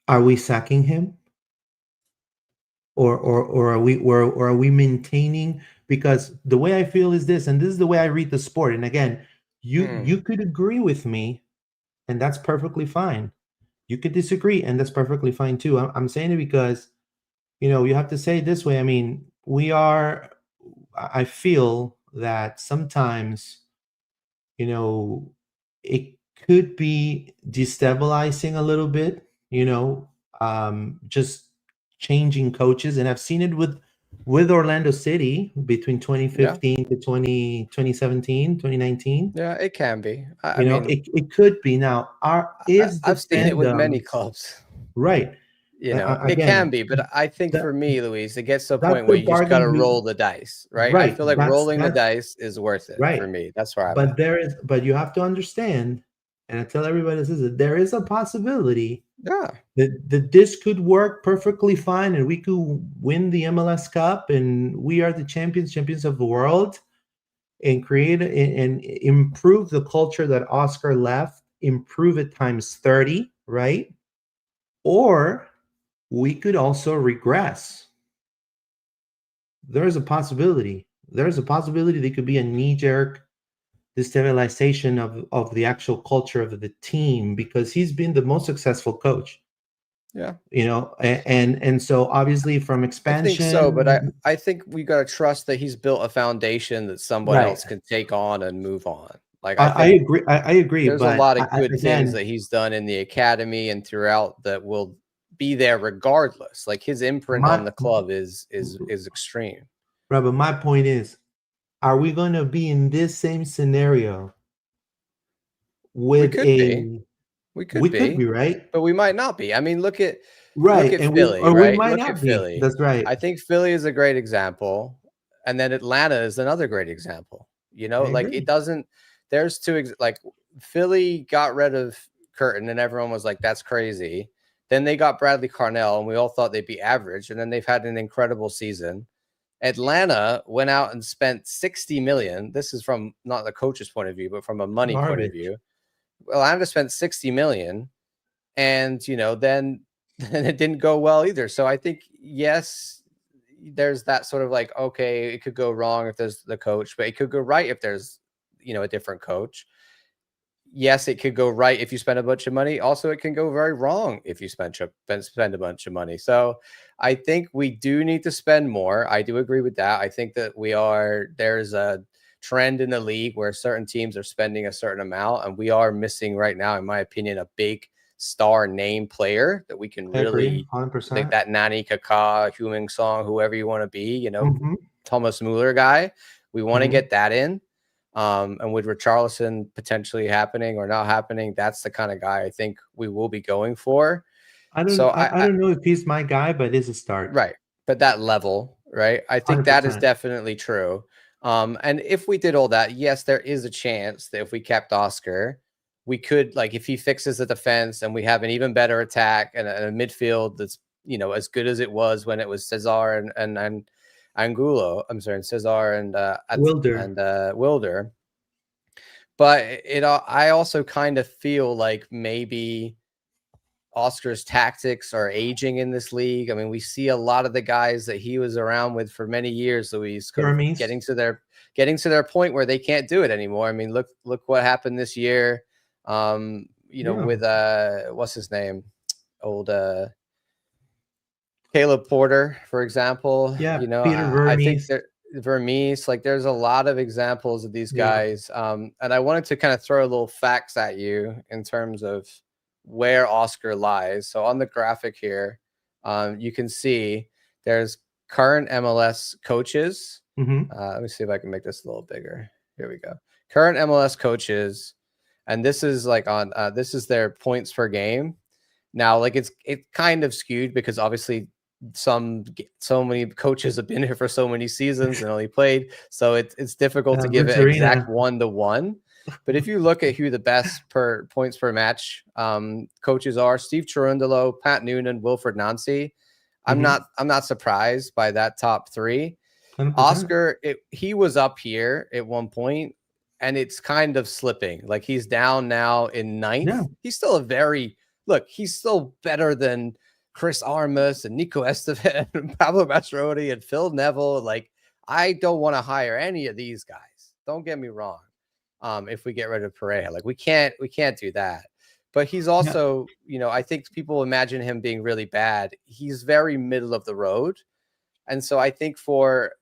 Are we sacking him? Or are we maintaining? Because the way I feel is this, and this is the way I read the sport. And again, you could agree with me and that's perfectly fine. You could disagree, and that's perfectly fine too. I'm saying it because, you have to say it this way. I mean, I feel that sometimes, you know, it could be destabilizing a little bit, just changing coaches. And I've seen it with Orlando City between Yeah. 2015 to 2017, 2019. Yeah, it can be. I mean, It could be. Now, is the I've seen it with many fandom clubs. right? It can Again, be, but I think that for me, Luis, it gets to a that's point where the you just got bargain to you roll the dice, right? I right. feel like rolling the That's dice is worth it for right. me. That's where I'm But at. but you have to understand, and I tell everybody this, is that there is a possibility Yeah. that this could work perfectly fine, and we could win the MLS Cup, and we are the champions of the world, and create and improve the culture that Oscar left, improve it times 30, right? Or we could also regress. There's a possibility. There's a possibility there could be a knee-jerk destabilization of the actual culture of the team, because he's been the most successful coach. Yeah. And so obviously from I think so, but expansion, I think we got to trust that he's built a foundation that someone right? else can take on and move on. Like, I I think agree. I agree, there's a but lot of good things again, that he's done in the academy and throughout that will be there regardless. Like, his imprint on my the club is extreme. right, but my point is, are we going to be in this same scenario We with could be. a? We could We could be, be, right, but we might not be. I mean, look right, at and we Philly, or we right? might Look at not be. Philly. That's right. I think Philly is a great example, and then Atlanta is another great example. I Like, it agree. doesn't. There's like Philly got rid of Curtin, and everyone was like, "That's crazy." Then they got Bradley Carnell, and we all thought they'd be average, and then they've had an incredible season. Atlanta went out and spent 60 million. This is from not the coach's point of view, but from a money point of Garbage. view. Atlanta spent 60 million, and then it didn't go well either. So I think, yes, there's that sort of like, okay, it could go wrong if there's the coach, but it could go right if there's a different coach. Yes, it could go right if you spend a bunch of money. Also, it can go very wrong if you spend a bunch of money. So I think we do need to spend more. I do agree with that. I think that there's a trend in the league where certain teams are spending a certain amount, and we are missing right now, in my opinion, a big star name player that we can I agree, really, like 100%. that Nani Kaká, Heung Song, whoever you want to be, Mhm, Thomas Muller guy. We want to mhm. get that in. And with Richarlison potentially happening or not happening, that's the kind of guy I think we will be going for. So I don't know if he's my guy, but it's a start. right, but that level, right? I think that is 100%. definitely true. And if we did all that, yes, there is a chance that if we kept Oscar, we could, like, if he fixes the defense and we have an even better attack and a midfield that's as good as it was when it was Cesar and Angulo. I'm sorry, and Cesar Wilder. and Wilder. But I also kind of feel like maybe Oscar's tactics are aging in this league. I mean, we see a lot of the guys that he was around with for many years, Luis, kind of Hermes. getting to their point where they can't do it anymore. I mean, look what happened this year. Yeah. With what's his name? Old Caleb Porter, for example. Yeah, Peter I think Vermes. that Vermees, like, there's a lot of examples of these Yeah. guys. And I wanted to kind of throw a little facts at you in terms of where Oscar lies. So on the graphic here, you can see there's current MLS coaches. Mhm. Let me see if I can make this a little bigger. Here we go. Current MLS coaches, and this is like this is their points per game. Now, like, it's kind of skewed because obviously so many coaches have been here for so many seasons and only played, so it's difficult to give it exact 1-to-1. But if you look at who the best points per match coaches are, Steve Cherundolo, Pat Noonan, Wilfred Nancy. I'm not surprised by that top three. 100%. Oscar, he was up here at one point, and it's kind of slipping. Like, he's down now in 9th. Yeah. He's still he's still better than Chris Armas and Nico Estevez and Pablo Mastroeni and Phil Neville. Like, I don't want to hire any of these guys. Don't get me wrong. If we get rid of Pareja, like, we can't do that. but he's also, I think people imagine him being really bad. He's very middle of the road. And so I think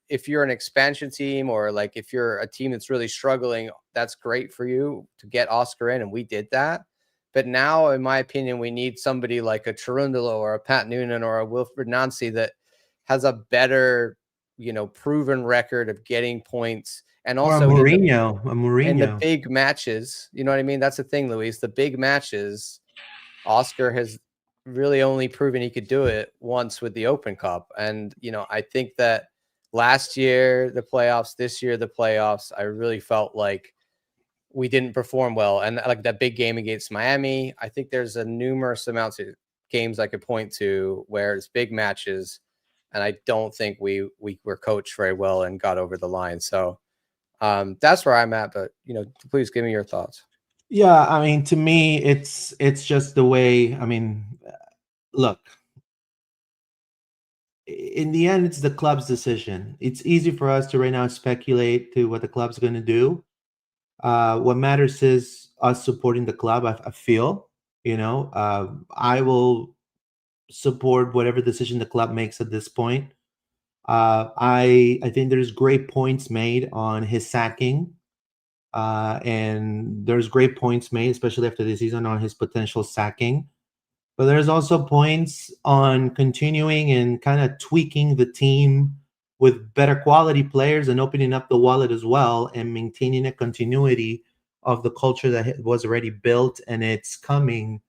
if you're an expansion team, or like if you're a team that's really struggling, that's great for you to get Oscar in, and we did that. But now, in my opinion, we need somebody like a Cherundolo or a Pat Noonan or a Wilfred Nancy that has a better, proven record of getting points, and Or also a in the Mourinho. big matches. You know what I mean? That's the thing, Luis. The big matches, Oscar has really only proven he could do it once with the Open Cup. And, I think that last year, the playoffs, this year, the playoffs, I really felt like we didn't perform well. And like that big game against Miami, I think there's a numerous amounts of games I could point to where it's big matches. And I don't think we were coached very well and got over the line. So that's where I'm at. But, please give me your thoughts. Yeah, I mean, to me, it's just the way. I mean, look, in the end, it's the club's decision. It's easy for us to right now speculate to what the club's going to do. What matters is us supporting the club. I feel, I will support whatever decision the club makes at this point. I think there's great points made on his sacking. And there's great points made, especially after the season, on his potential sacking. But there's also points on continuing and kind of tweaking the team with better quality players and opening up the wallet as well, and maintaining a continuity of the culture that was already built and it's coming.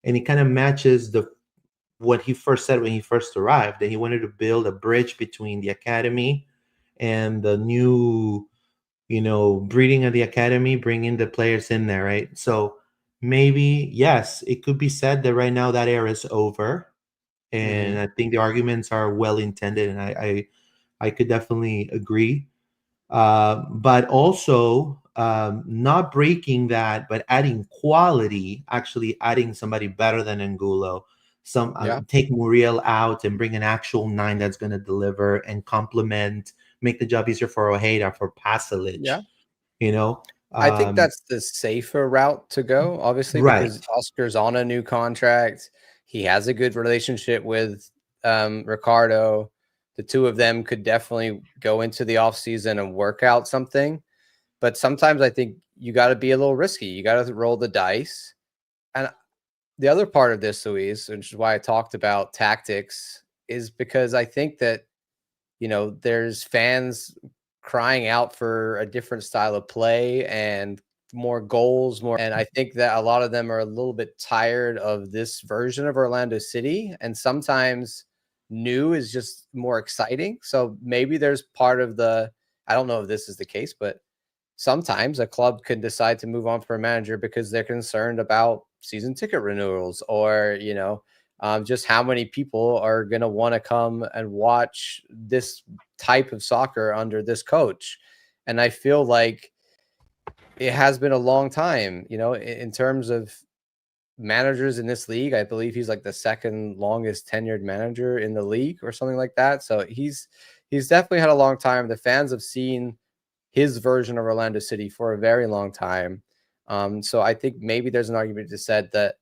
And it kind of matches what he first said when he first arrived, that he wanted to build a bridge between the academy and the new breeding of the academy, bringing the players in there, right? So maybe, yes, it could be said that right now that era is over. And I think the arguments are well intended, and I could definitely agree. But also not breaking that, but adding quality, actually adding somebody better than Angulo. Take Muriel out and bring an actual 9 that's going to deliver and complement, make the job easier for Ojeda, for Pasalic. Yeah. I think that's the safer route to go, obviously, right. Because Oscar's on a new contract. He has a good relationship with Ricardo. The two of them could definitely go into the offseason and work out something. But sometimes I think you got to be a little risky. You got to roll the dice. And the other part of this, Luis, which is why I talked about tactics, is because I think that, there's fans crying out for a different style of play and more goals, and I think that a lot of them are a little bit tired of this version of Orlando City, and sometimes new is just more exciting. So maybe there's part of I don't know if this is the case, but sometimes a club can decide to move on for a manager because they're concerned about season ticket renewals, or just how many people are going to want to come and watch this type of soccer under this coach. And I feel like it has been a long time, in terms of managers in this league. I believe he's like the second longest tenured manager in the league or something like that. So he's definitely had a long time. The fans have seen his version of Orlando City for a very long time. So I think maybe there's an argument to said that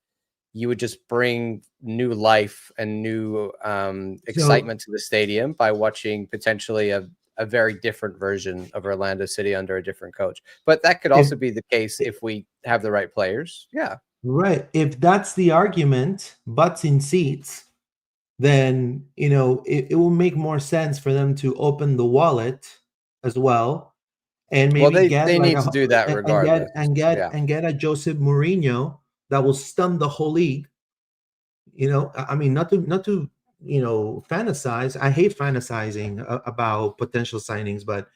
you would just bring new life and new excitement to the stadium by watching potentially a very different version of Orlando City under a different coach. But that could also be the case if we have the right players. Yeah. Right. If that's the argument, butts in seats, then, it will make more sense for them to open the wallet as well. And maybe they need to do that regardless. And get a Joseph Mourinho that will stun the whole league. I mean, not to fantasize. I hate fantasizing about potential signings, but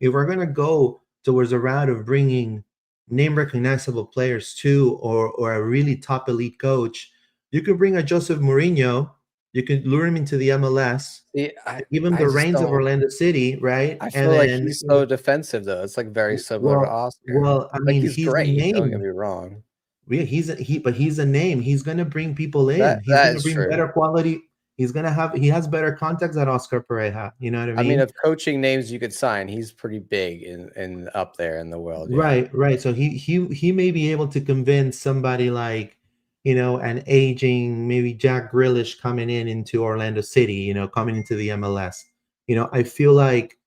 if we're gonna go towards a route of bringing name recognizable players too, or a really top elite coach, you could bring a Joseph Mourinho. You could lure him into the MLS, give him the reins of Orlando City, right? I feel like he's so defensive, though. It's like very similar to Oscar. Well, I mean, he's great. A name. Don't get me wrong. Yeah, but he's a name. He's gonna bring people in. He's gonna bring better quality. He has better contacts than Oscar Pareja. You know what I mean? I mean, of coaching names you could sign, he's pretty big in up there in the world. Yeah. Right. So he may be able to convince somebody like and aging, maybe Jack Grealish coming into Orlando City, coming into the MLS. I feel like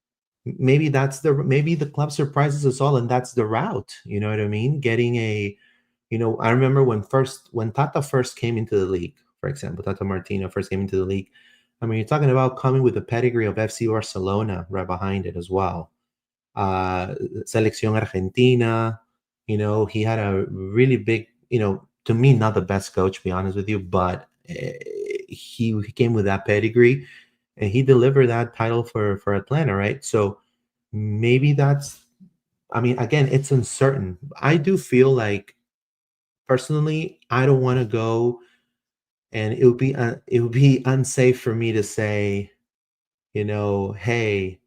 maybe maybe the club surprises us all, and that's the route. You know what I mean? Getting I remember when Tata first came into the league, for example, Tata Martino first came into the league. I mean, you're talking about coming with the pedigree of FC Barcelona right behind it as well. Selección Argentina, he had a really big, to me, not the best coach, to be honest with you, but he came with that pedigree and he delivered that title for Atlanta, right? So maybe I mean, again, it's uncertain. I do feel like, personally, I don't want to go, and it would be unsafe for me to say, hey,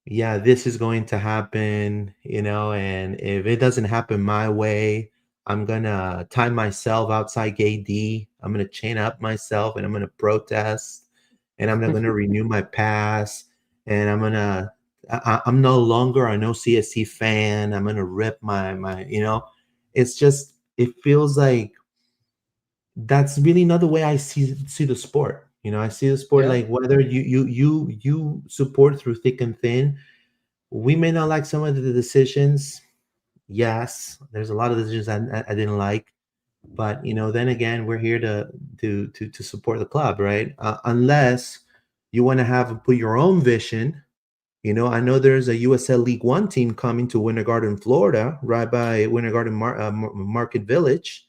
yeah, this is going to happen, and if it doesn't happen my way, I'm gonna tie myself outside KD. I'm gonna chain up myself and I'm gonna protest, and I'm not gonna renew my pass, and I'm no longer a no CSC fan. I'm gonna rip it's just, it feels like that's really not the way I see the sport. I see the sport Yeah. like, whether you support through thick and thin. We may not like some of the decisions. Yes, there's a lot of decisions I didn't like, but then again, we're here to support the club, right? Unless you want to put your own vision. I know there's a USL League One team coming to Winter Garden, Florida, right by Winter Garden Market Village.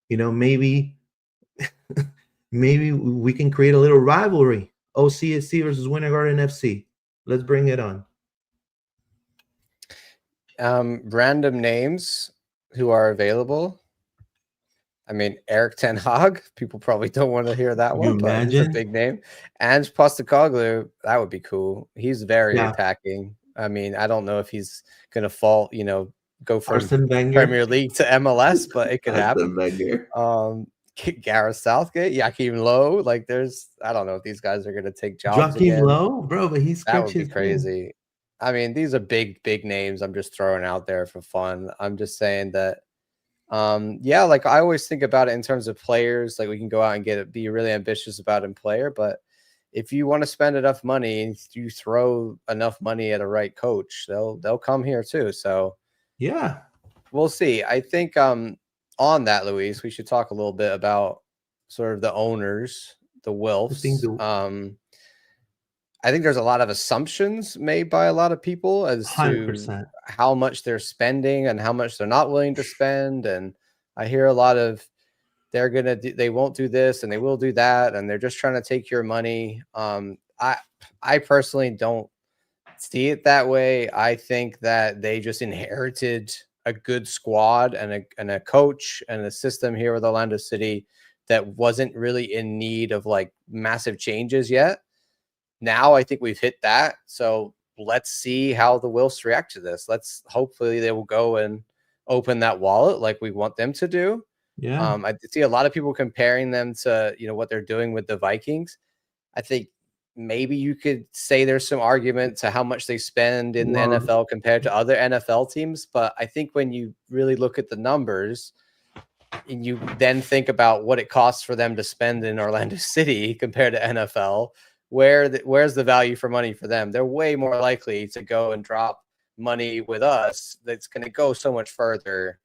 Maybe maybe we can create a little rivalry. OCSC versus Winter Garden FC. Let's bring it on. Random names who are available. I mean, Eric Ten Hag. People probably don't want to hear that one, but it's a big name. Ange Postecoglou, that would be cool. He's very attacking. I mean, I don't know if he's going to fall, go from Premier League to MLS, but it could happen. Gareth Southgate, Joachim Low. Like, I don't know if these guys are going to take jobs again. Joachim Low, bro, but that would be crazy. Name. I mean, these are big names I'm just throwing out there for fun. I'm just saying that, like, I always think about it in terms of players. Like, we can go out and be really ambitious about a player, but if you want to spend enough money and you throw enough money at a right coach, they'll come here too. So yeah, we'll see. I think on that, Luis, we should talk a little bit about sort of the owners, the Wilfs. I think there's a lot of assumptions made by a lot of people as 100%. To how much they're spending and how much they're not willing to spend. And I hear a lot of they won't do this and they will do that, and they're just trying to take your money. I personally don't see it that way. I think that they just inherited a good squad and a coach and a system here with Orlando City that wasn't really in need of like massive changes yet. Now I think we've hit that. So let's see how the Wilfs react to this. Hopefully they will go and open that wallet like we want them to do. Yeah. I see a lot of people comparing them to, what they're doing with the Vikings. I think maybe you could say there's some argument to how much they spend in the NFL compared to other NFL teams. But I think when you really look at the numbers and you then think about what it costs for them to spend in Orlando City compared to NFL, where's the value for money for them? They're way more likely to go and drop money with us. That's going to go so much further,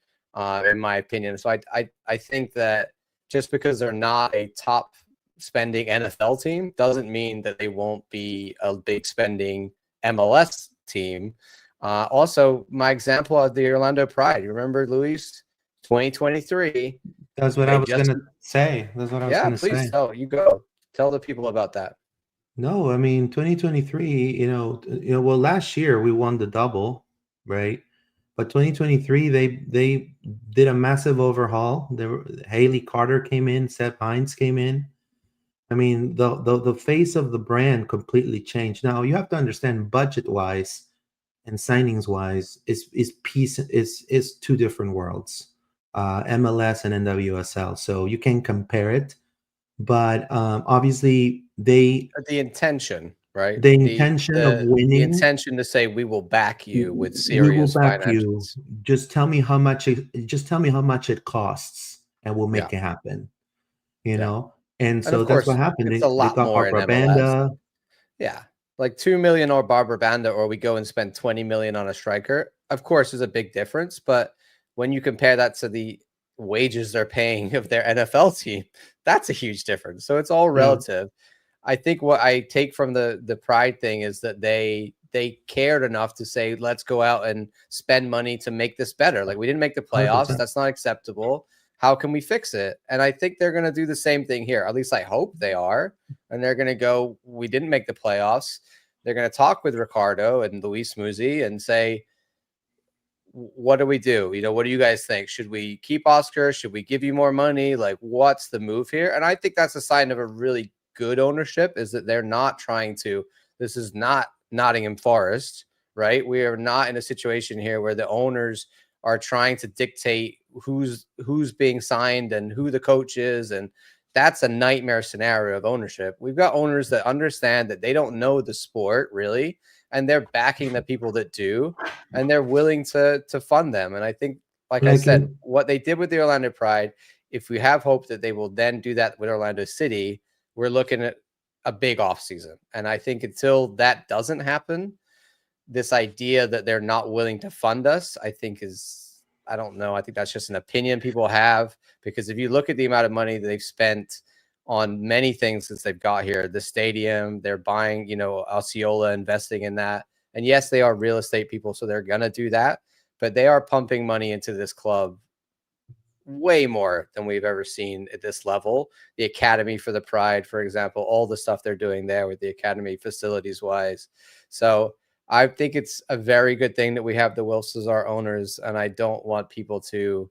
in my opinion. So I think that just because they're not a top spending NFL team doesn't mean that they won't be a big spending MLS team. Also, my example of the Orlando Pride. You remember, Luis, 2023. That's what I was going to say. That's what I was going to say. Yeah, please. You go. Tell the people about that. No, I mean, 2023, well, last year we won the double, right? But 2023, they did a massive overhaul. Haley Carter came in, Seth Hines came in. I mean, the face of the brand completely changed. Now you have to understand, budget wise and signings wise, is two different worlds, MLS and NWSL. So you can compare it, but obviously the intention, right? The intention of winning. The intention to say we will back you with serious financials. Just tell me how much it costs, and we'll Yeah. make it happen. Yeah. And And so of that's what course, happened. it's a They lot got more in Barbara MLS. Banda. Yeah. Like 2 million or Barbara Banda, or we go and spend 20 million on a striker. Of course, there's a big difference. But when you compare that to the wages they're paying of their NFL team, that's a huge difference. So it's all Yeah, relative. I think what I take from the pride thing is that they cared enough to say, let's go out and spend money to make this better. Like, we didn't make the playoffs. 100%. That's not acceptable. How can we fix it? And I think they're going to do the same thing here. At least I hope they are. And they're going to go, we didn't make the playoffs. They're going to talk with Ricardo and Luis Muzzi and say, what do we do? What do you guys think? Should we keep Oscar? Should we give you more money? Like, what's the move here? And I think that's a sign of a really good ownership, is that they're not trying to, this is not Nottingham Forest, right? We are not in a situation here where the owners are trying to dictate who's being signed and who the coach is. And that's a nightmare scenario of ownership. We've got owners that understand that they don't know the sport really, and they're backing the people that do, and they're willing to fund them. And I think, like I Like said, in, what they did with the Orlando Pride, if we have hope that they will then do that with Orlando City, we're looking at a big offseason. And I think until that doesn't happen, this idea that they're not willing to fund us, I think is, I don't know. I think that's just an opinion people have, because if you look at the amount of money that they've spent on many things since they've got here, the stadium, they're buying, Osceola, investing in that. And yes, they are real estate people, so they're going to do that, but they are pumping money into this club way more than we've ever seen at this level. The Academy for the Pride, for example, all the stuff they're doing there with the Academy facilities wise. So I think it's a very good thing that we have the Wilsons, our owners, and I don't want people to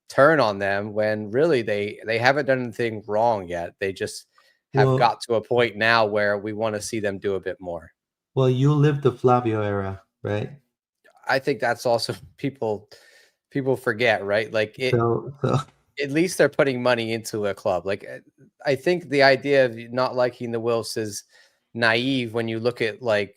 turn on them when really they haven't done anything wrong yet. They just have well, got to a point now where we want to see them do a bit more. well, you lived the Flavio era, right? I think that's also people forget, right? Like, So at least they're putting money into a club. Like, I think the idea of not liking the Wilfs is naive when you look at like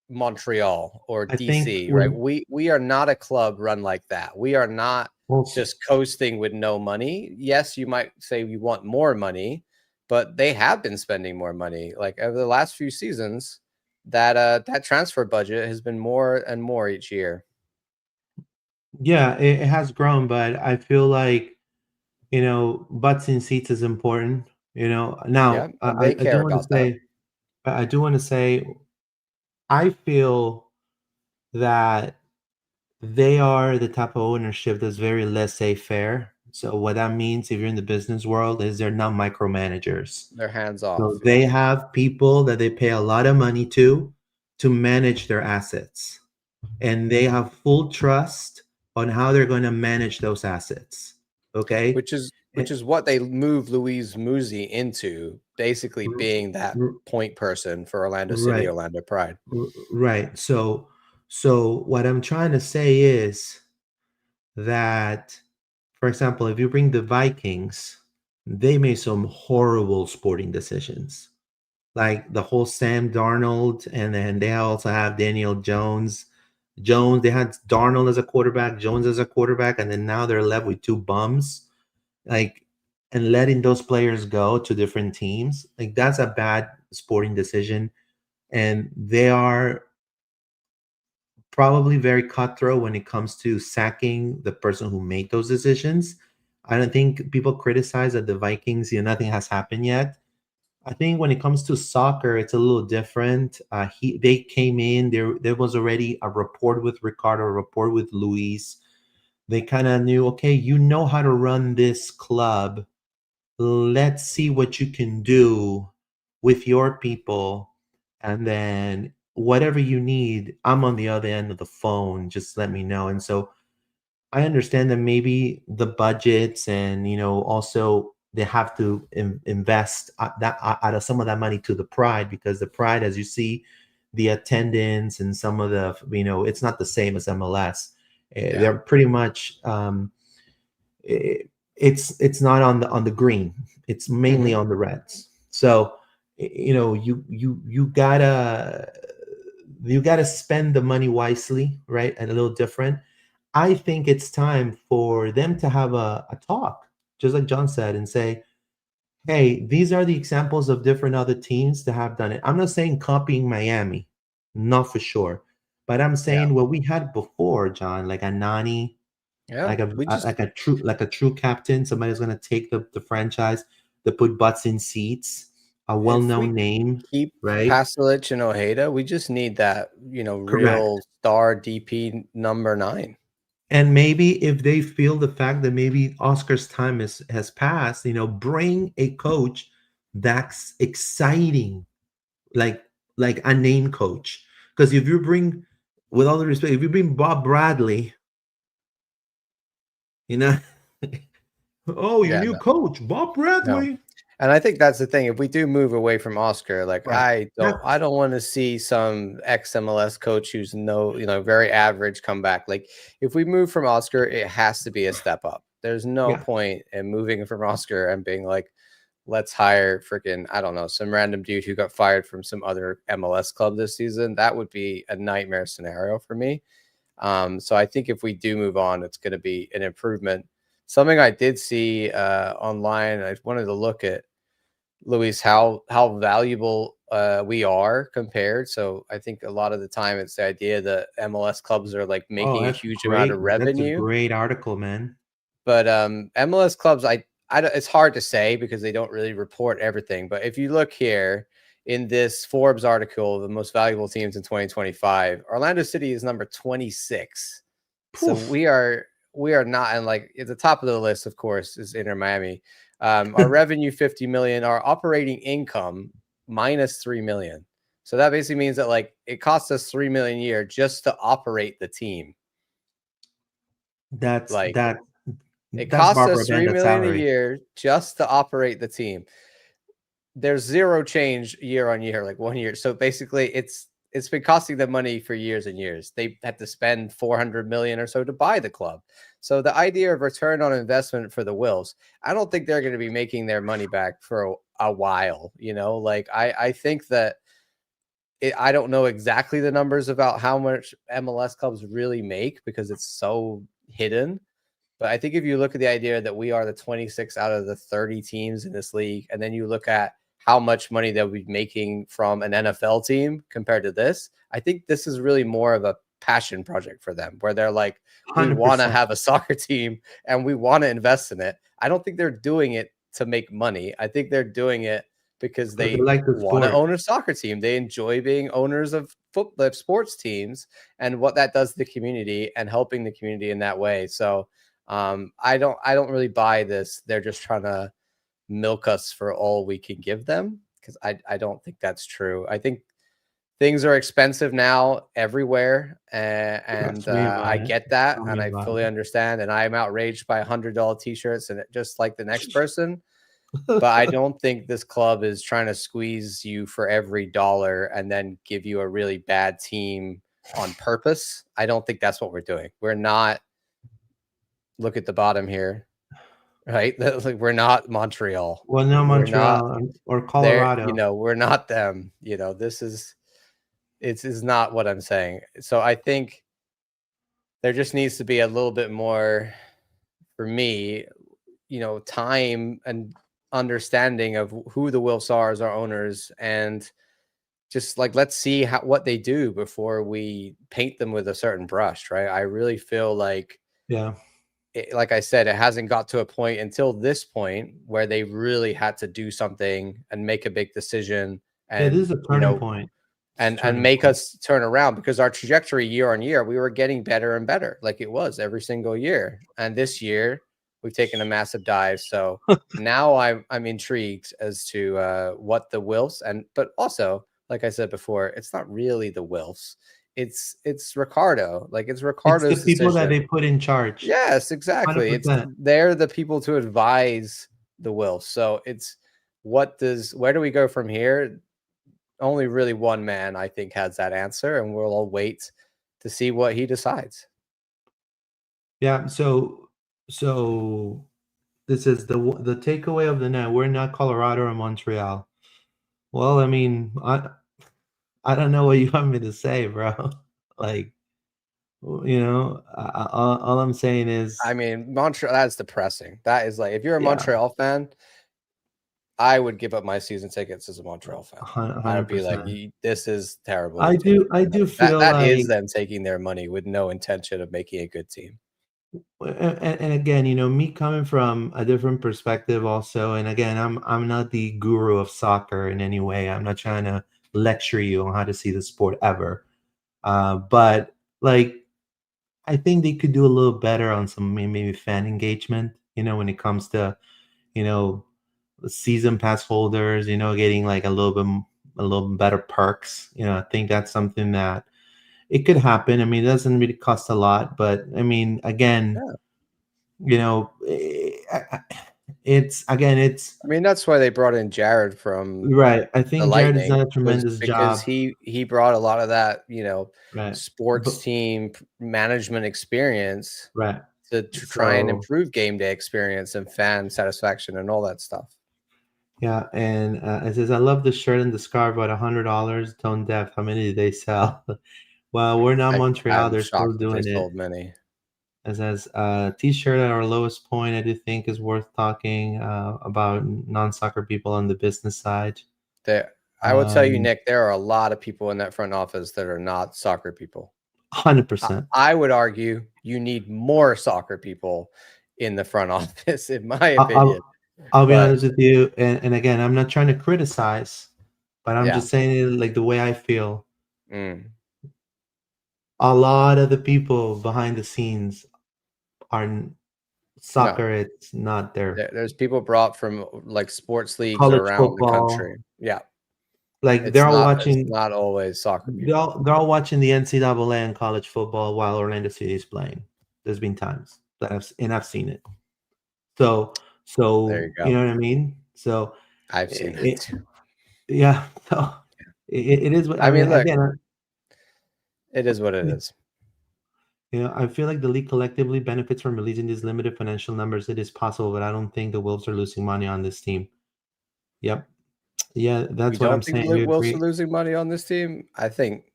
Montreal or I think DC, right? when We are not a club run like that. We are not also, just coasting with no money. Yes, you might say we want more money, but they have been spending more money. Like, over the last few seasons, that transfer budget has been more and more each year. yeah, it has grown, but I feel like, butts in seats is important. Yeah, Now and they I do care want to about that. say, I feel that they are the type of ownership that's very laissez-faire. So what that means, if you're in the business world, is they're not micromanagers. They're hands So off. they Yeah. have people that they pay a lot of money to manage their assets, and they have full trust on how they're going to manage those assets. Okay. Which is what they moved Luis Muzzi into, basically R- being that r- point person for Orlando City, Right. Orlando Pride. Right. So what I'm trying to say is that, for example, if you bring the Vikings, they made some horrible sporting decisions, like the whole Sam Darnold, and then they also have Daniel Jones. They had Darnold as a quarterback, Jones as a quarterback, and then now they're left with two bums. Like, and letting those players go to different teams, like that's a bad sporting decision. And they are probably very cutthroat when it comes to sacking the person who made those decisions. I don't think people criticize that the Vikings, nothing has happened yet. I think when it comes to soccer, it's a little different. They came in there. There was already a rapport with Ricardo, a rapport with Luis. They kind of knew, okay, you know how to run this club. Let's see what you can do with your people, and then whatever you need, I'm on the other end of the phone. Just let me know. And so I understand that maybe the budgets, and also they have to invest out of some of that money to the Pride, because the Pride, as you see, the attendance and some of the, it's not the same as MLS. Yeah. They're pretty much it's not on the green. It's mainly Mhm. on the reds. So you gotta spend the money wisely, right? And a little different. I think it's time for them to have a talk. just like John said, and say, hey, these are the examples of different other teams that have done it. I'm not saying copying Miami, not for sure, but I'm Yeah. saying what we had before, John, like a Nani, Yeah. like a We just like a true captain, somebody who's gonna take the franchise, to put butts in seats, a if well-known we name, keep right? Pasalic and Ojeda, we just need that, Correct. real star DP number 9. And maybe if they feel the fact that maybe Oscar's time has passed, bring a coach that's exciting, like a name coach. Because if you bring, with all the respect, if you bring Bob Bradley, you know, oh, your Yeah, new coach, Bob no. Bradley. And I think that's the thing. If we do move away from Oscar, like Right. I don't want to see some ex MLS coach who's very average come back. Like if we move from Oscar, it has to be a step up. There's no Yeah. point in moving from Oscar and being like, let's hire freaking, I don't know, some random dude who got fired from some other MLS club this season. That would be a nightmare scenario for me. So I think if we do move on, it's going to be an improvement. Something I did see online, I wanted to look at, Luis, how valuable we are compared. So I think a lot of the time it's the idea that MLS clubs are like Oh, making a that's huge amount great. of That's a revenue, great article, man. but MLS clubs, it's hard to say because they don't really report everything. But if you look here in this Forbes article, the most valuable teams in 2025, Orlando City is number 26. So Poof. we are not, and like at the top of the list, of course, is Inter Miami. Our revenue 50 million, our operating income minus 3 million. So that basically means that like it costs us 3 million a year just to operate the team. That's Like that. it That's costs Barbara us 3 Bandit's million a salary. year just to operate the team. There's zero change year on year, like 1 year. So basically it's been costing them money for years and years. They had to spend 400 million or so to buy the club. So the idea of return on investment for the Wills, I don't think they're going to be making their money back for a while. Like I think that I don't know exactly the numbers about how much MLS clubs really make because it's so hidden. But I think if you look at the idea that we are the 26 out of the 30 teams in this league, and then you look at how much money they'll be making from an NFL team compared to this, I think this is really more of a passion project for them where they're like, we want to 100%. have a soccer team and we want to invest in it. I don't think they're doing it to make money. I think they're doing it because Because they they like the want to sport. own a soccer team. They enjoy being owners of sports teams and what that does to the community and helping the community in that way. So I don't really buy this. They're just trying to milk us for all we can give them because I don't think that's true. I think things are expensive now everywhere, and Trust me I about it. get that, Tell and me I about fully understand. And I'm outraged by $100 t-shirts, and just like the next person. But I it. don't think this club is trying to squeeze you for every dollar and then give you a really bad team on purpose. I don't think that's what we're doing. We're not. Look at the bottom here, right? Like we're not Montreal. Well, no, We're not Montreal or there. Colorado. We're not them. This is not what I'm saying. So I think there just needs to be a little bit more for me, time and understanding of who the Wilfs are as our owners, and just like let's see what they do before we paint them with a certain brush, right? I really feel like Yeah. like I said, it hasn't got to a point until this point where they really had to do something and make a big decision Yeah, this and is a turning point. It's a and turning make point. us turn around, because our trajectory year on year, we were getting better and better, like it was every single year. And this year we've taken a massive dive. So now I'm intrigued as to what the Wilfs, but also, like I said before, it's not really the Wilfs. It's Ricardo. Like it's It's the Ricardo's people that decision. they put in charge. Yes, exactly. 100%. They're the people to advise the will. So it's where do we go from here? Only really one man, I think, has that answer, and we'll all wait to see what he decides. Yeah. So this is the takeaway of the night. We're not Colorado or Montreal. Well, I mean, I don't know what you want me to say, bro. Like You know, all I'm saying is, I mean, Montreal, that's depressing. That is like, if you're a yeah, Montreal fan, I would give up my season tickets as a Montreal fan. I would be like, 100%. this is terrible. You're taking I their do money. feel That like, is them taking their money with no intention of making a good team. and again, you know, me coming from a different perspective also, and again, I'm not the guru of soccer in any way. I'm not trying to lecture you on how to see the sport ever. But like, I think they could do a little better on some maybe fan engagement, you know, when it comes to, you know, season pass holders, you know, getting like a little better perks. You know, I think that's something that it could happen. I mean, it doesn't really cost a lot, but I mean, again, Yeah. you know, it's again, it's I mean, that's why they brought in Jared from right. I the think Jared has done Lightning, a was tremendous because job. he brought a lot of that, Right. sports But team management experience right. to try and So improve game day experience and fan satisfaction and all that stuff. yeah, and it says, I love the shirt and the scarf, but $100 tone deaf. How many did they sell? Well, we're not Montreal. I'm They're still shocked that they doing it. sold many. It says, T-shirt at our lowest point. I do think is worth talking about non-soccer people on the business side. There, I will tell you, Um, Nick, there are a lot of people in that front office that are not soccer people. 100%. I would argue you need more soccer people in the front office, in my I- opinion. I'll I'll be But honest with you, and again, I'm not trying to criticize, but I'm yeah, just saying it like the way I feel. mm, A lot of the people behind the scenes are no, soccer. It's not their there's people brought from like sports leagues college around the football. country. Yeah, Like they're all it's watching. not always soccer people. They're all watching the NCAA and college football while Orlando City is playing. There's been times that I've seen it. So There you you go. know what I mean. So I've seen that it, too. yeah. So it is what I I mean. mean, look, Again, it is what it is. you know, I feel like the league collectively benefits from releasing these limited financial numbers. It is possible, but I don't think the Wolves are losing money on this team. Yep. Yeah, You that's what I'm don't think saying. You Wilson agree? losing money on this team? I think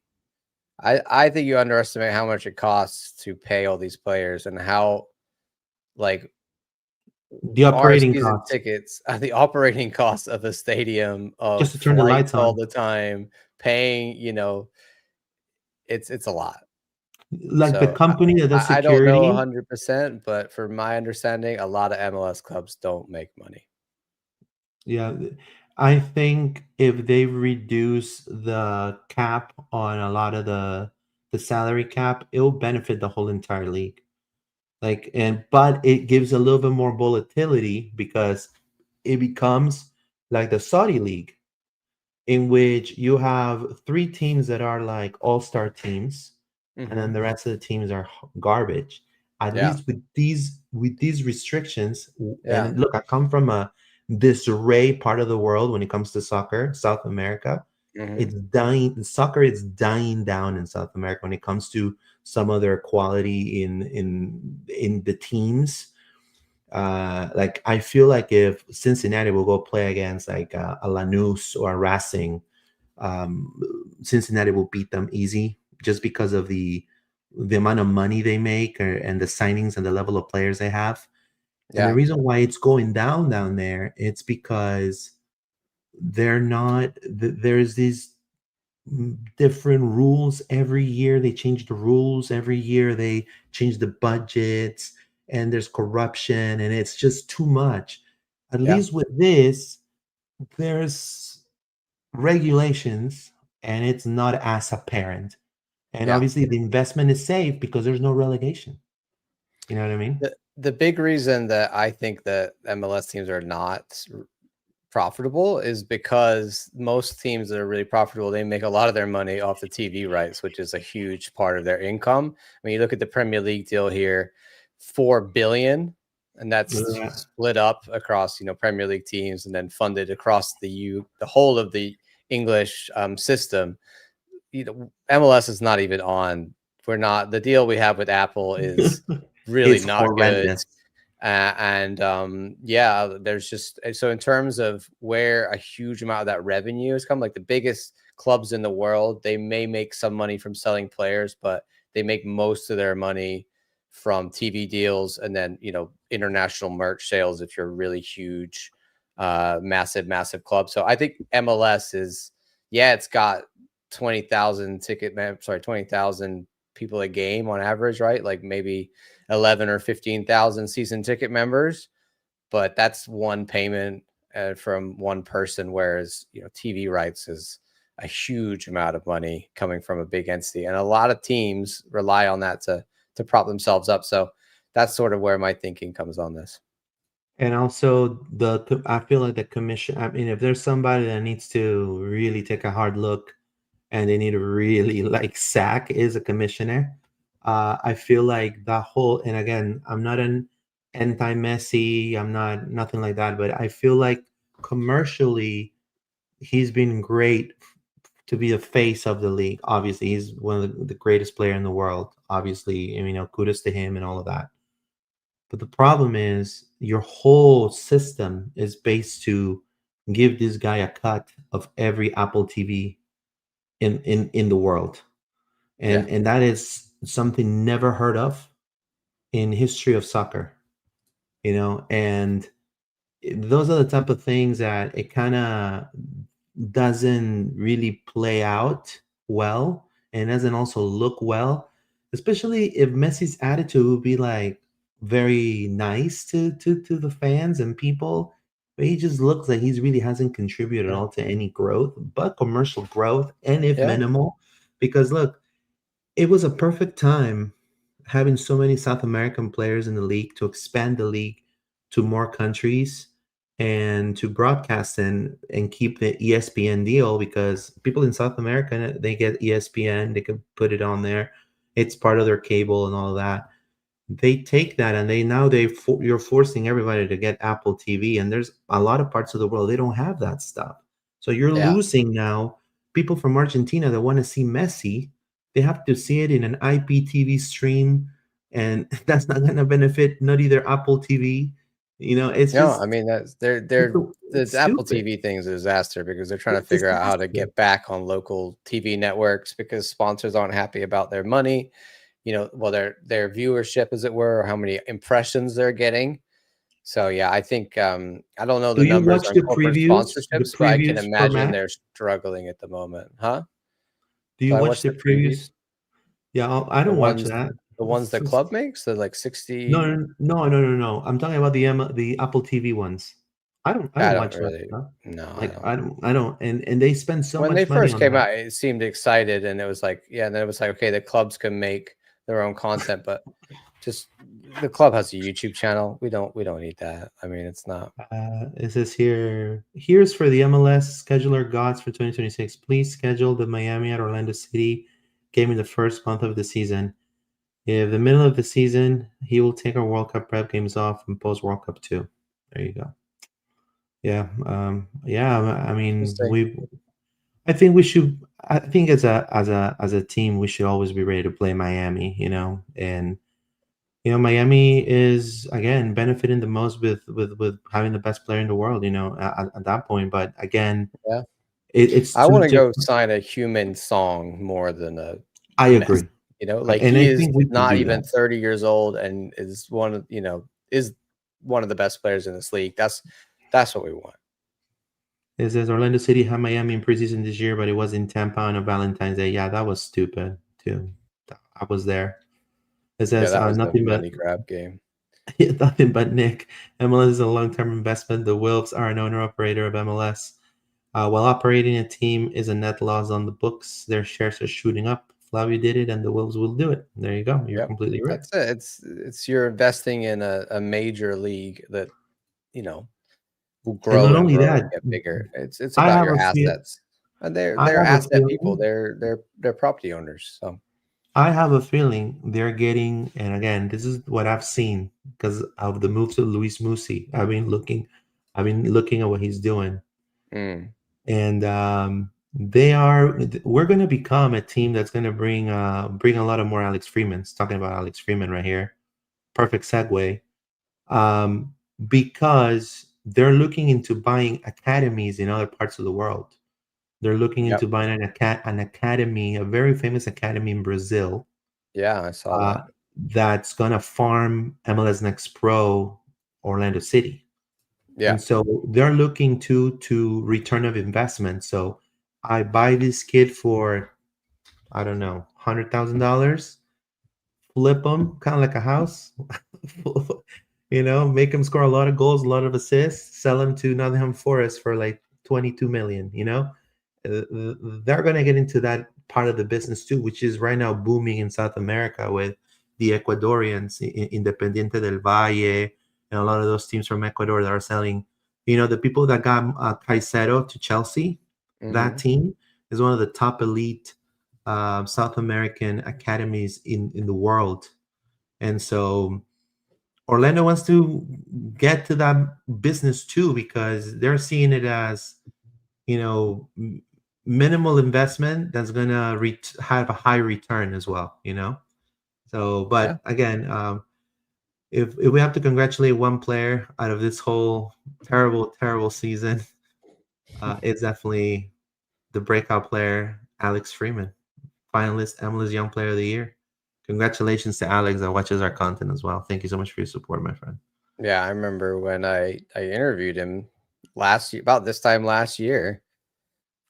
you underestimate how much it costs to pay all these players and how like The our operating season costs tickets, the operating costs of a stadium, just of to turn the flights lights all on. the time, paying, it's a lot. Like the So company that does I don't know security. 100%, but for my understanding, a lot of MLS clubs don't make money. Yeah, I think if they reduce the cap on a lot of the salary cap, it'll benefit the whole entire league. Like, and but it gives a little bit more volatility because it becomes like the Saudi league, in which you have three teams that are like all-star teams, and then Hmm. the rest of the teams are garbage. At Yeah, least with these restrictions, yeah, and look, I come from a disarray part of the world when it comes to soccer, South America. hmm, It's dying. Soccer is dying down in South America when it comes to some of their quality in the teams. Like I feel like if Cincinnati will go play against like a Lanús or a Racing, um, Cincinnati will beat them easy just because of the amount of money they make and the signings and the level of players they have. And the yeah, reason why it's going down there, it's because they're not. There's these different rules every year. They change the rules every year. They change the budgets, and there's corruption, and it's just too much. At yeah, least with this, there's regulations, and it's not as apparent. And yeah. obviously, the investment is safe because there's no relegation. You know what I mean? The big reason that I think that MLS teams are not profitable is because most teams that are really profitable, they make a lot of their money off the TV rights, which is a huge part of their income. When you look at the Premier League deal here, 4 billion, and that's Yeah. split up across Premier League teams and then funded across the whole of the English system. MLS is not even on. We're not, the deal we have with Apple is really It's not good. horrendous. Yeah, there's just, so in terms of where a huge amount of that revenue has come, like the biggest clubs in the world, they may make some money from selling players, but they make most of their money from TV deals and then, international merch sales if you're a really huge, massive club. So I think MLS is, it's got 20,000 20,000 people a game on average, right? Like maybe 11 or 15,000 season ticket members, but that's one payment from one person, whereas TV rights is a huge amount of money coming from a big entity, and a lot of teams rely on that to prop themselves up. So that's sort of where my thinking comes on this. And also I feel like the commission. I mean, if there's somebody that needs to really take a hard look, and they need to really like sack, is a commissioner. I feel like that whole, and again, I'm not an anti-Messi. I'm not nothing like that, but I feel like commercially, he's been great to be the face of the league. Obviously, he's one of the greatest player in the world. Obviously, kudos to him and all of that. But the problem is your whole system is based to give this guy a cut of every Apple TV in the world. And that is something never heard of in history of soccer. And those are the type of things that it kind of doesn't really play out well, and doesn't also look well, especially if Messi's attitude would be like very nice to the fans and people, but he just looks like he's really hasn't contributed at all to any growth but commercial growth, and if minimal. Because look, it was a perfect time having so many South American players in the league to expand the league to more countries and to broadcast and keep the ESPN deal, because people in South America, they get ESPN, they can put it on there. It's part of their cable and all of that. They take that and you're forcing everybody to get Apple TV, and there's a lot of parts of the world they don't have that stuff. So you're losing now people from Argentina that want to see Messi. They have to see it in an IPTV stream, and that's not going to benefit not either Apple TV. It's just, I mean, that's the Apple TV thing is a disaster because they're trying to figure out how to get back on local TV networks because sponsors aren't happy about their money, well, their viewership, as it were, or how many impressions they're getting. So I think I don't know the numbers on corporate sponsorships, but I can imagine they're struggling at the moment, huh? Do you watch the previews? Yeah, I don't watch that. The ones that club makes, they're like 60. No. I'm talking about the Apple TV ones. I don't watch really, that stuff. No, like I don't. And they spend so much money. When they first came out, it seemed excited, and it was like, and then it was like, okay, the clubs can make their own content, but just the club has a YouTube channel. We don't need that. I mean, it's not. It says here's for the MLS scheduler gods for 2026. Please schedule the Miami at Orlando City game in the first month of the season. In the middle of the season, he will take our World Cup prep games off and post World Cup 2. There you go. Yeah. I mean, I think we should. I think as a team, we should always be ready to play Miami. And Miami is again benefiting the most with having the best player in the world. At that point, but again, it's. I want to go sign a human song more than a. I agree. Like he is not even 30 years old and is one of the best players in this league. That's what we want. It says Orlando City had Miami in preseason this year, but it was in Tampa on a Valentine's Day. Yeah, that was stupid too. I was there. It says that was nothing the but money grab game. Nothing but Nick. MLS is a long-term investment. The Wolves are an owner-operator of MLS. While operating a team is a net loss on the books, their shares are shooting up. Flavio did it, and the Wolves will do it. There you go. You're completely right. That's it. It's you're investing in a major league that will grow and only grow and get bigger. It's about your assets. And they're asset people. They're property owners. So I have a feeling they're getting, and again, this is what I've seen because of the moves of Luis Musi. I've been looking at what he's doing, and we're going to become a team that's going to bring a lot of more Alex Freemans. Talking about Alex Freeman right here, perfect segue, because they're looking into buying academies in other parts of the world. They're looking into buying an academy, a very famous academy in Brazil, Yeah, I saw uh, that. that's gonna farm MLS Next Pro Orlando City. Yeah. And so they're looking to return of investment. So I buy this kid for, I don't know, $100,000, flip him kind of like a house, make him score a lot of goals, a lot of assists, sell him to Nottingham Forest for like 22 million. They're going to get into that part of the business too, which is right now booming in South America with the Ecuadorians, Independiente del Valle, and a lot of those teams from Ecuador that are selling. The people that got Caicedo to Chelsea, that Hmm. team is one of the top elite South American academies in the world. And so Orlando wants to get to that business too because they're seeing it as, minimal investment that's going to have a high return as well. So, Yeah. but again, if we have to congratulate one player out of this whole terrible, terrible season, it's definitely the breakout player, Alex Freeman, finalist MLS Young Player of the Year. Congratulations to Alex that watches our content as well. Thank you so much for your support, my friend. Yeah, I remember when I interviewed him last year, about this time last year,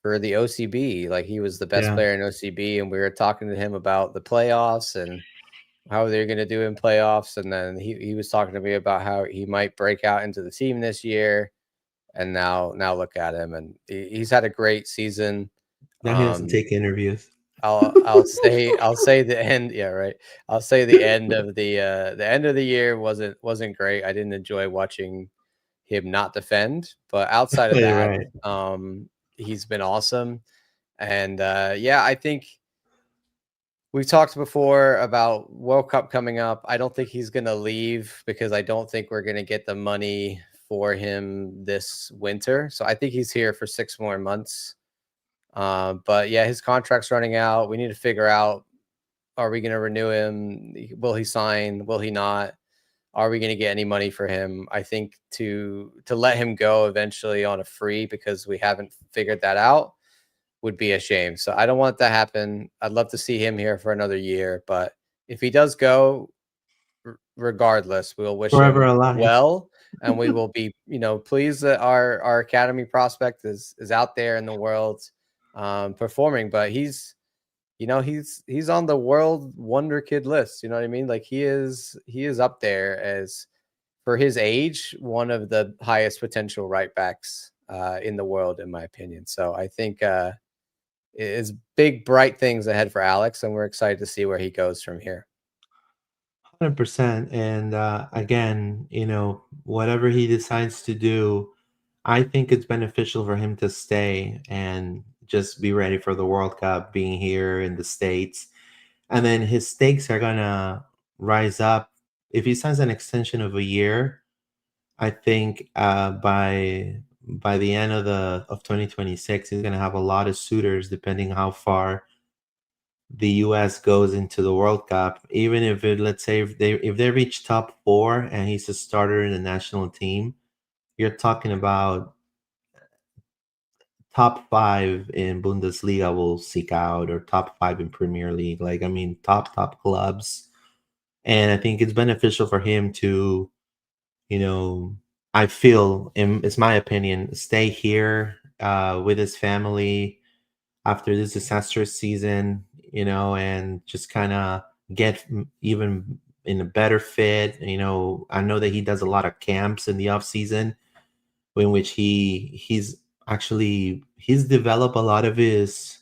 for the OCB. Like, he was the best Yeah, player in OCB, and we were talking to him about the playoffs and how they're going to do in playoffs. And then he was talking to me about how he might break out into the team this year. And now look at him, and he's had a great season. now he has to Um, take interviews. I'll say the end. Yeah, right. I'll say the end of the year wasn't great. I didn't enjoy watching him not defend, but outside of You're that, right. he's been awesome. And yeah, I think we've talked before about World Cup coming up. I don't think he's gonna leave because I don't think we're gonna get the money for him this winter. So I think he's here for 6 more months. But yeah, his contract's running out. We need to figure out, are we going to renew him? Will he sign? Will he not? Are we going to get any money for him? I think to let him go eventually on a free because we haven't figured that out would be a shame. So I don't want that to happen. I'd love to see him here for another year, but if he does go, regardless, we'll wish Forever him alive. well, and we will be, pleased that our academy prospect is out there in the world, performing. But he's on the world wonder kid list. You know what I mean? Like, he is up there as, for his age, one of the highest potential right backs in the world, in my opinion. So I think it's big bright things ahead for Alex, and we're excited to see where he goes from here. 100%. And again, whatever he decides to do, I think it's beneficial for him to stay and just be ready for the World Cup being here in the States. And then his stakes are going to rise up. If he signs an extension of a year, I think by the end of 2026, he's going to have a lot of suitors depending how far the US goes into the World Cup. Even if let's say if they reach top four and he's a starter in the national team, you're talking about top five in Bundesliga will seek out, or top five in Premier League. Like, I mean, top clubs. And I think it's beneficial for him to, you know, I feel, it's my opinion, stay here with his family after this disastrous season, and just kind of get even in a better fit. I know that he does a lot of camps in the off season in which he's developed a lot of his,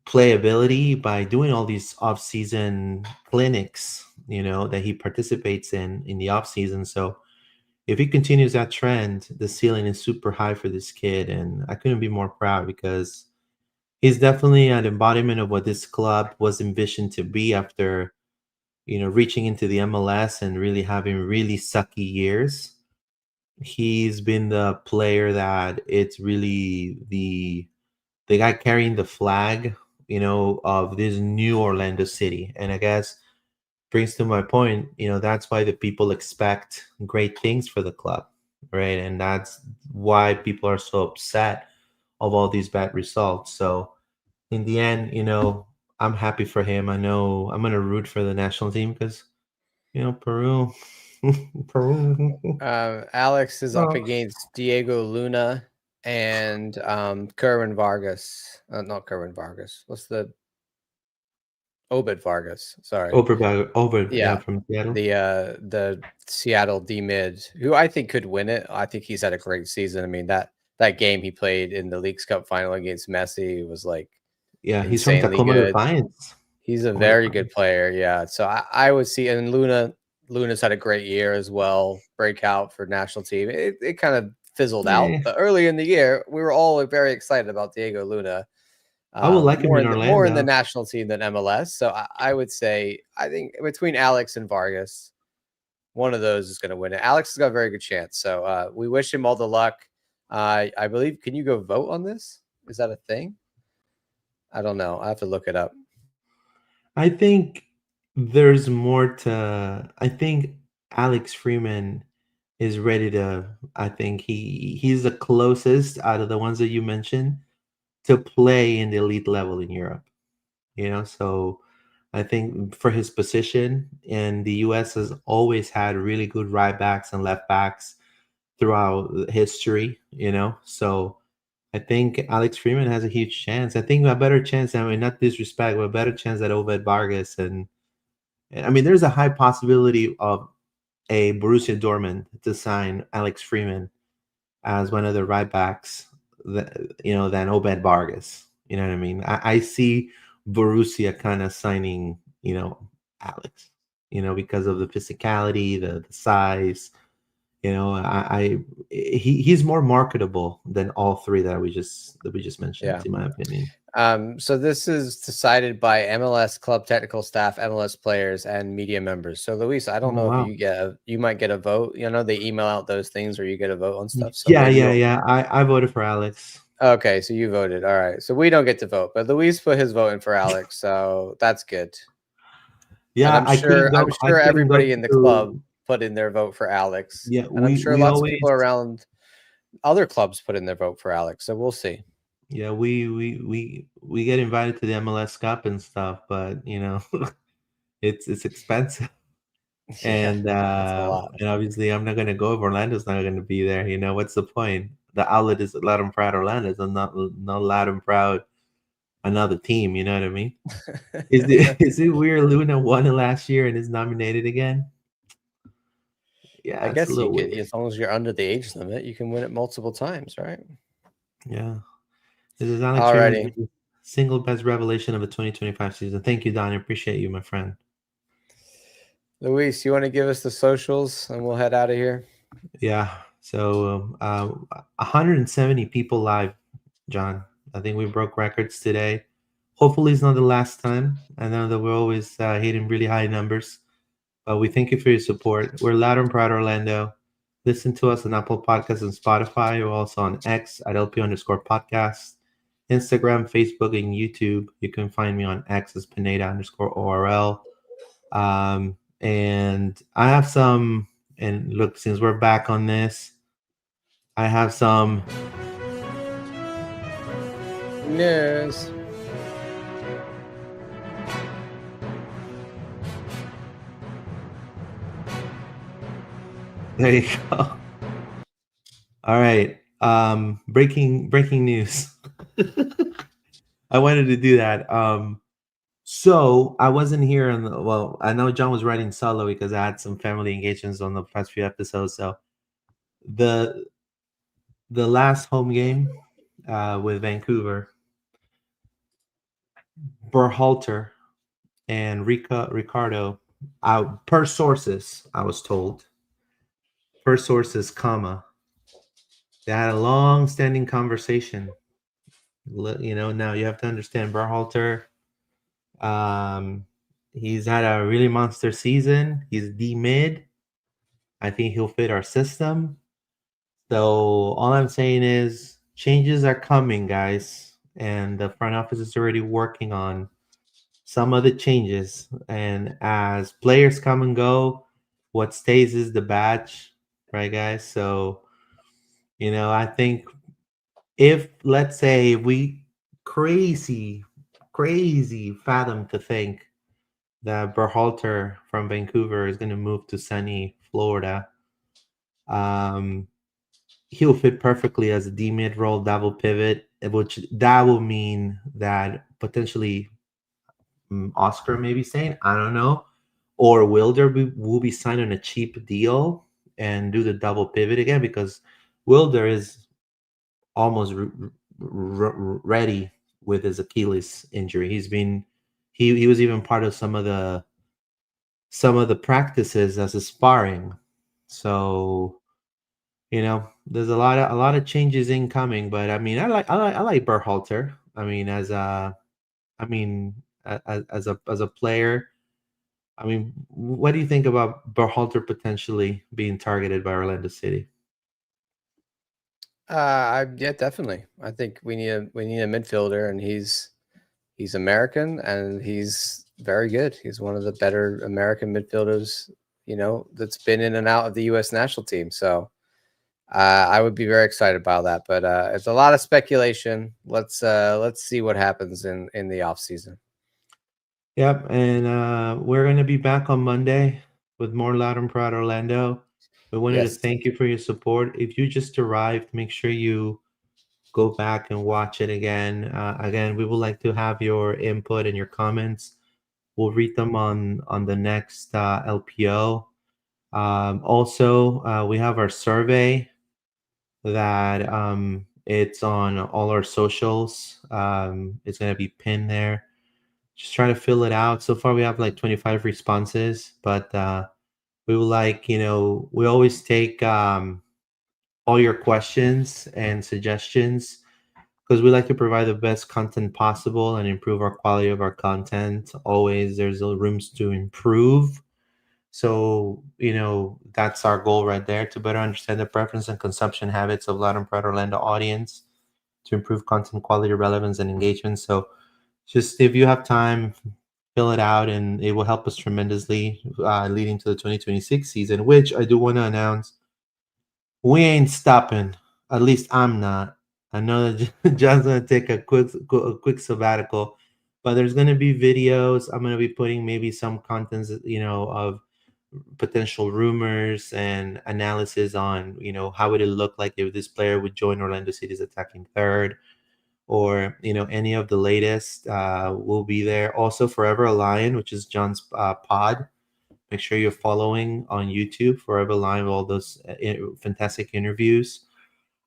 playability by doing all these off season clinics, that he participates in the off season. So if he continues that trend, the ceiling is super high for this kid, and I couldn't be more proud because he's definitely an embodiment of what this club was envisioned to be after, reaching into the MLS and really having really sucky years. He's been the player that it's really the guy carrying the flag, of this new Orlando City. And I guess brings to my point, that's why the people expect great things for the club, right? And that's why people are so upset of all these bad results. So in the end, I'm happy for him. I know I'm gonna root for the national team because Peru, Peru. Alex is up Oh. against Diego Luna and Kerwin Vargas. Not Kerwin Vargas. What's the Obed Vargas? Sorry. Over, yeah, Yeah, from Seattle. the Seattle D mid, who I think could win it. I think he's had a great season. I mean that game he played in the Leagues Cup final against Messi was like Yeah, he's from insanely Tacoma good. Defiance. He's a Tacoma very good Defiance. player. Yeah, so I would see, and Luna's had a great year as well. Breakout for national team. It kind of fizzled out, Eh, but early in the year we were all very excited about Diego Luna. I would like him More in in the Orlando. national team than MLS. So I would say I think between Alex and Vargas, one of those is going to win it. Alex has got a very good chance. So we wish him all the luck. I believe. Can you go vote on this? Is that a thing? I don't know. I have to look it up. I think there's more to. I think Alex Freeman is ready to. I think he's the closest out of the ones that you mentioned to play in the elite level in Europe. So I think for his position, and the US has always had really good right backs and left backs throughout history, So I think Alex Freeman has a huge chance. I think a better chance, I mean, not disrespect, but a better chance at Obed Vargas. And I mean, there's a high possibility of a Borussia Dortmund to sign Alex Freeman as one of the right backs, than Obed Vargas. You know what I mean? I see Borussia kind of signing, Alex, because of the physicality, the size. He's more marketable than all three that we just mentioned, Yeah. in my opinion. So this is decided by MLS club technical staff, MLS players, and media members. So Luis, I don't Oh know if wow. you might get a vote. They email out those things where you get a vote on stuff. So Yeah, maybe yeah, you'll. yeah. I voted for Alex. Okay, so you voted. All right. So we don't get to vote, but Luis put his vote in for Alex, so that's good. And Yeah, I couldn't I'm go. I sure couldn't go everybody in the club to. put in their vote for Alex. Yeah, And I'm we sure we lots of always. people around other clubs put in their vote for Alex. So we'll see. Yeah, we get invited to the MLS Cup and stuff, but it's expensive, Yeah, and that's a lot. and obviously I'm not gonna go if Orlando's not gonna be there. What's the point? The outlet is loud and proud Orlando, so not loud and proud another team. You know what I mean? Is it weird Luna won it last year and is nominated again? I Yeah, it's a guess you little could, weird. as long as you're under the age limit, you can win it multiple times, right? Yeah, this is Alex Freeman's Alrighty. single best revelation of the 2025 season. Thank you, Don. I appreciate you, my friend. Luis, you want to give us the socials and we'll head out of here? Yeah. So 170 people live, John. I think we broke records today. Hopefully, it's not the last time. I know that we're always hitting really high numbers, but we thank you for your support. We're Loud and Proud Orlando. Listen to us on Apple Podcasts and Spotify. We're also on X at LP_podcast, Instagram, Facebook, and YouTube. You can find me on X as Pineda_ORL. And I have some, and look, since we're back on this, I have some. Yes. There you go. All right. Breaking news. I wanted to do that. So I wasn't here well, I know John was writing solo because I had some family engagements on the past few episodes. So the last home game with Vancouver, Berhalter and Ricardo, per sources, I was told, comma, they had a long-standing conversation. Now you have to understand Berhalter. He's had a really monster season. He's D mid. I think he'll fit our system. So all I'm saying is changes are coming, guys, and the front office is already working on some of the changes. And as players come and go, what stays is the badge, right, guys? So I think if, let's say, we crazy crazy fathom to think that Berhalter from Vancouver is going to move to sunny Florida. He'll fit perfectly as a D mid role double pivot, which that will mean that potentially Oscar may be staying. I don't know, or will be signed on a cheap deal and do the double pivot again because Wilder is almost ready with his Achilles injury. He was even part of some of the practices as a sparring. So there's a lot of changes incoming. But I mean, I like Berhalter. I mean, as a player. I mean, what do you think about Berhalter potentially being targeted by Orlando City? Yeah, definitely. I think we need a midfielder, and he's American and he's very good. He's one of the better American midfielders, that's been in and out of the U.S. national team. So I would be very excited about that. But it's a lot of speculation. Let's see what happens in the off season. Yep, and we're going to be back on Monday with more Loud and Proud Orlando. We wanted to thank you for your support. If you just arrived, make sure you go back and watch it again. Again, we would like to have your input and your comments. We'll read them on the next LPO. Also, we have our survey that it's on all our socials. It's going to be pinned there. Just try to fill it out. So far, we have like 25 responses, but we would like, we always take all your questions and suggestions because we like to provide the best content possible and improve our quality of our content. Always, there's rooms to improve. So, that's our goal right there, to better understand the preference and consumption habits of Loud and Proud Orlando audience, to improve content quality, relevance, and engagement. So just if you have time, fill it out, and it will help us tremendously leading to the 2026 season, which I do want to announce we ain't stopping. At least I'm not. I know that John's going to take a quick sabbatical, but there's going to be videos. I'm going to be putting maybe some contents, of potential rumors and analysis on, how would it look like if this player would join Orlando City's attacking third, or any of the latest will be there. Also, Forever a Lion, which is John's pod. Make sure you're following on YouTube, Forever Lion, all those fantastic interviews.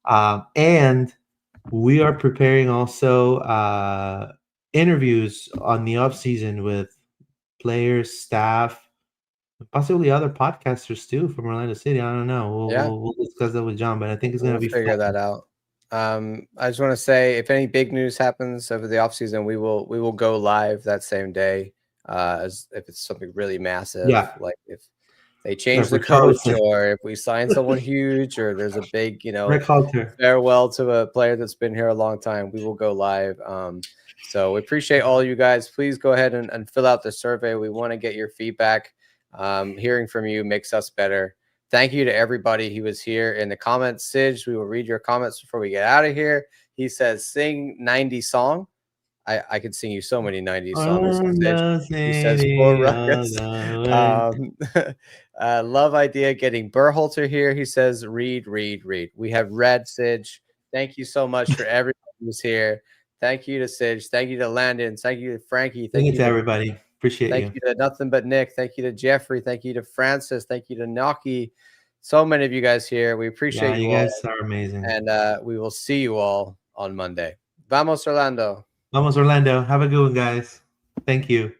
And we are preparing also interviews on the off season with players, staff, possibly other podcasters too from Orlando City. I don't know. We'll discuss that with John, but I think it's going to be figure that out. I just want to say, if any big news happens over the offseason, we will go live that same day. As if it's something really massive, like if they change the coach, or if we sign someone huge, or there's a big, farewell to a player that's been here a long time, we will go live. So we appreciate all you guys. Please go ahead and fill out the survey. We want to get your feedback. Hearing from you makes us better. Thank you to everybody who was here in the comments. Sige, we will read your comments before we get out of here. He says, sing 90 song. I could sing you so many 90s songs. He says, for records. Love idea getting Berhalter here. He says, read. We have read, Sige. Thank you so much for everyone who's here. Thank you to Sige. Thank you to Landon. Thank you to Frankie. Thank you to everybody. Appreciate you. Thank you to Nothing But Nick. Thank you to Jeffrey. Thank you to Francis. Thank you to Naki. So many of you guys here. We appreciate you. You guys are amazing. And we will see you all on Monday. Vamos, Orlando. Vamos, Orlando. Have a good one, guys. Thank you.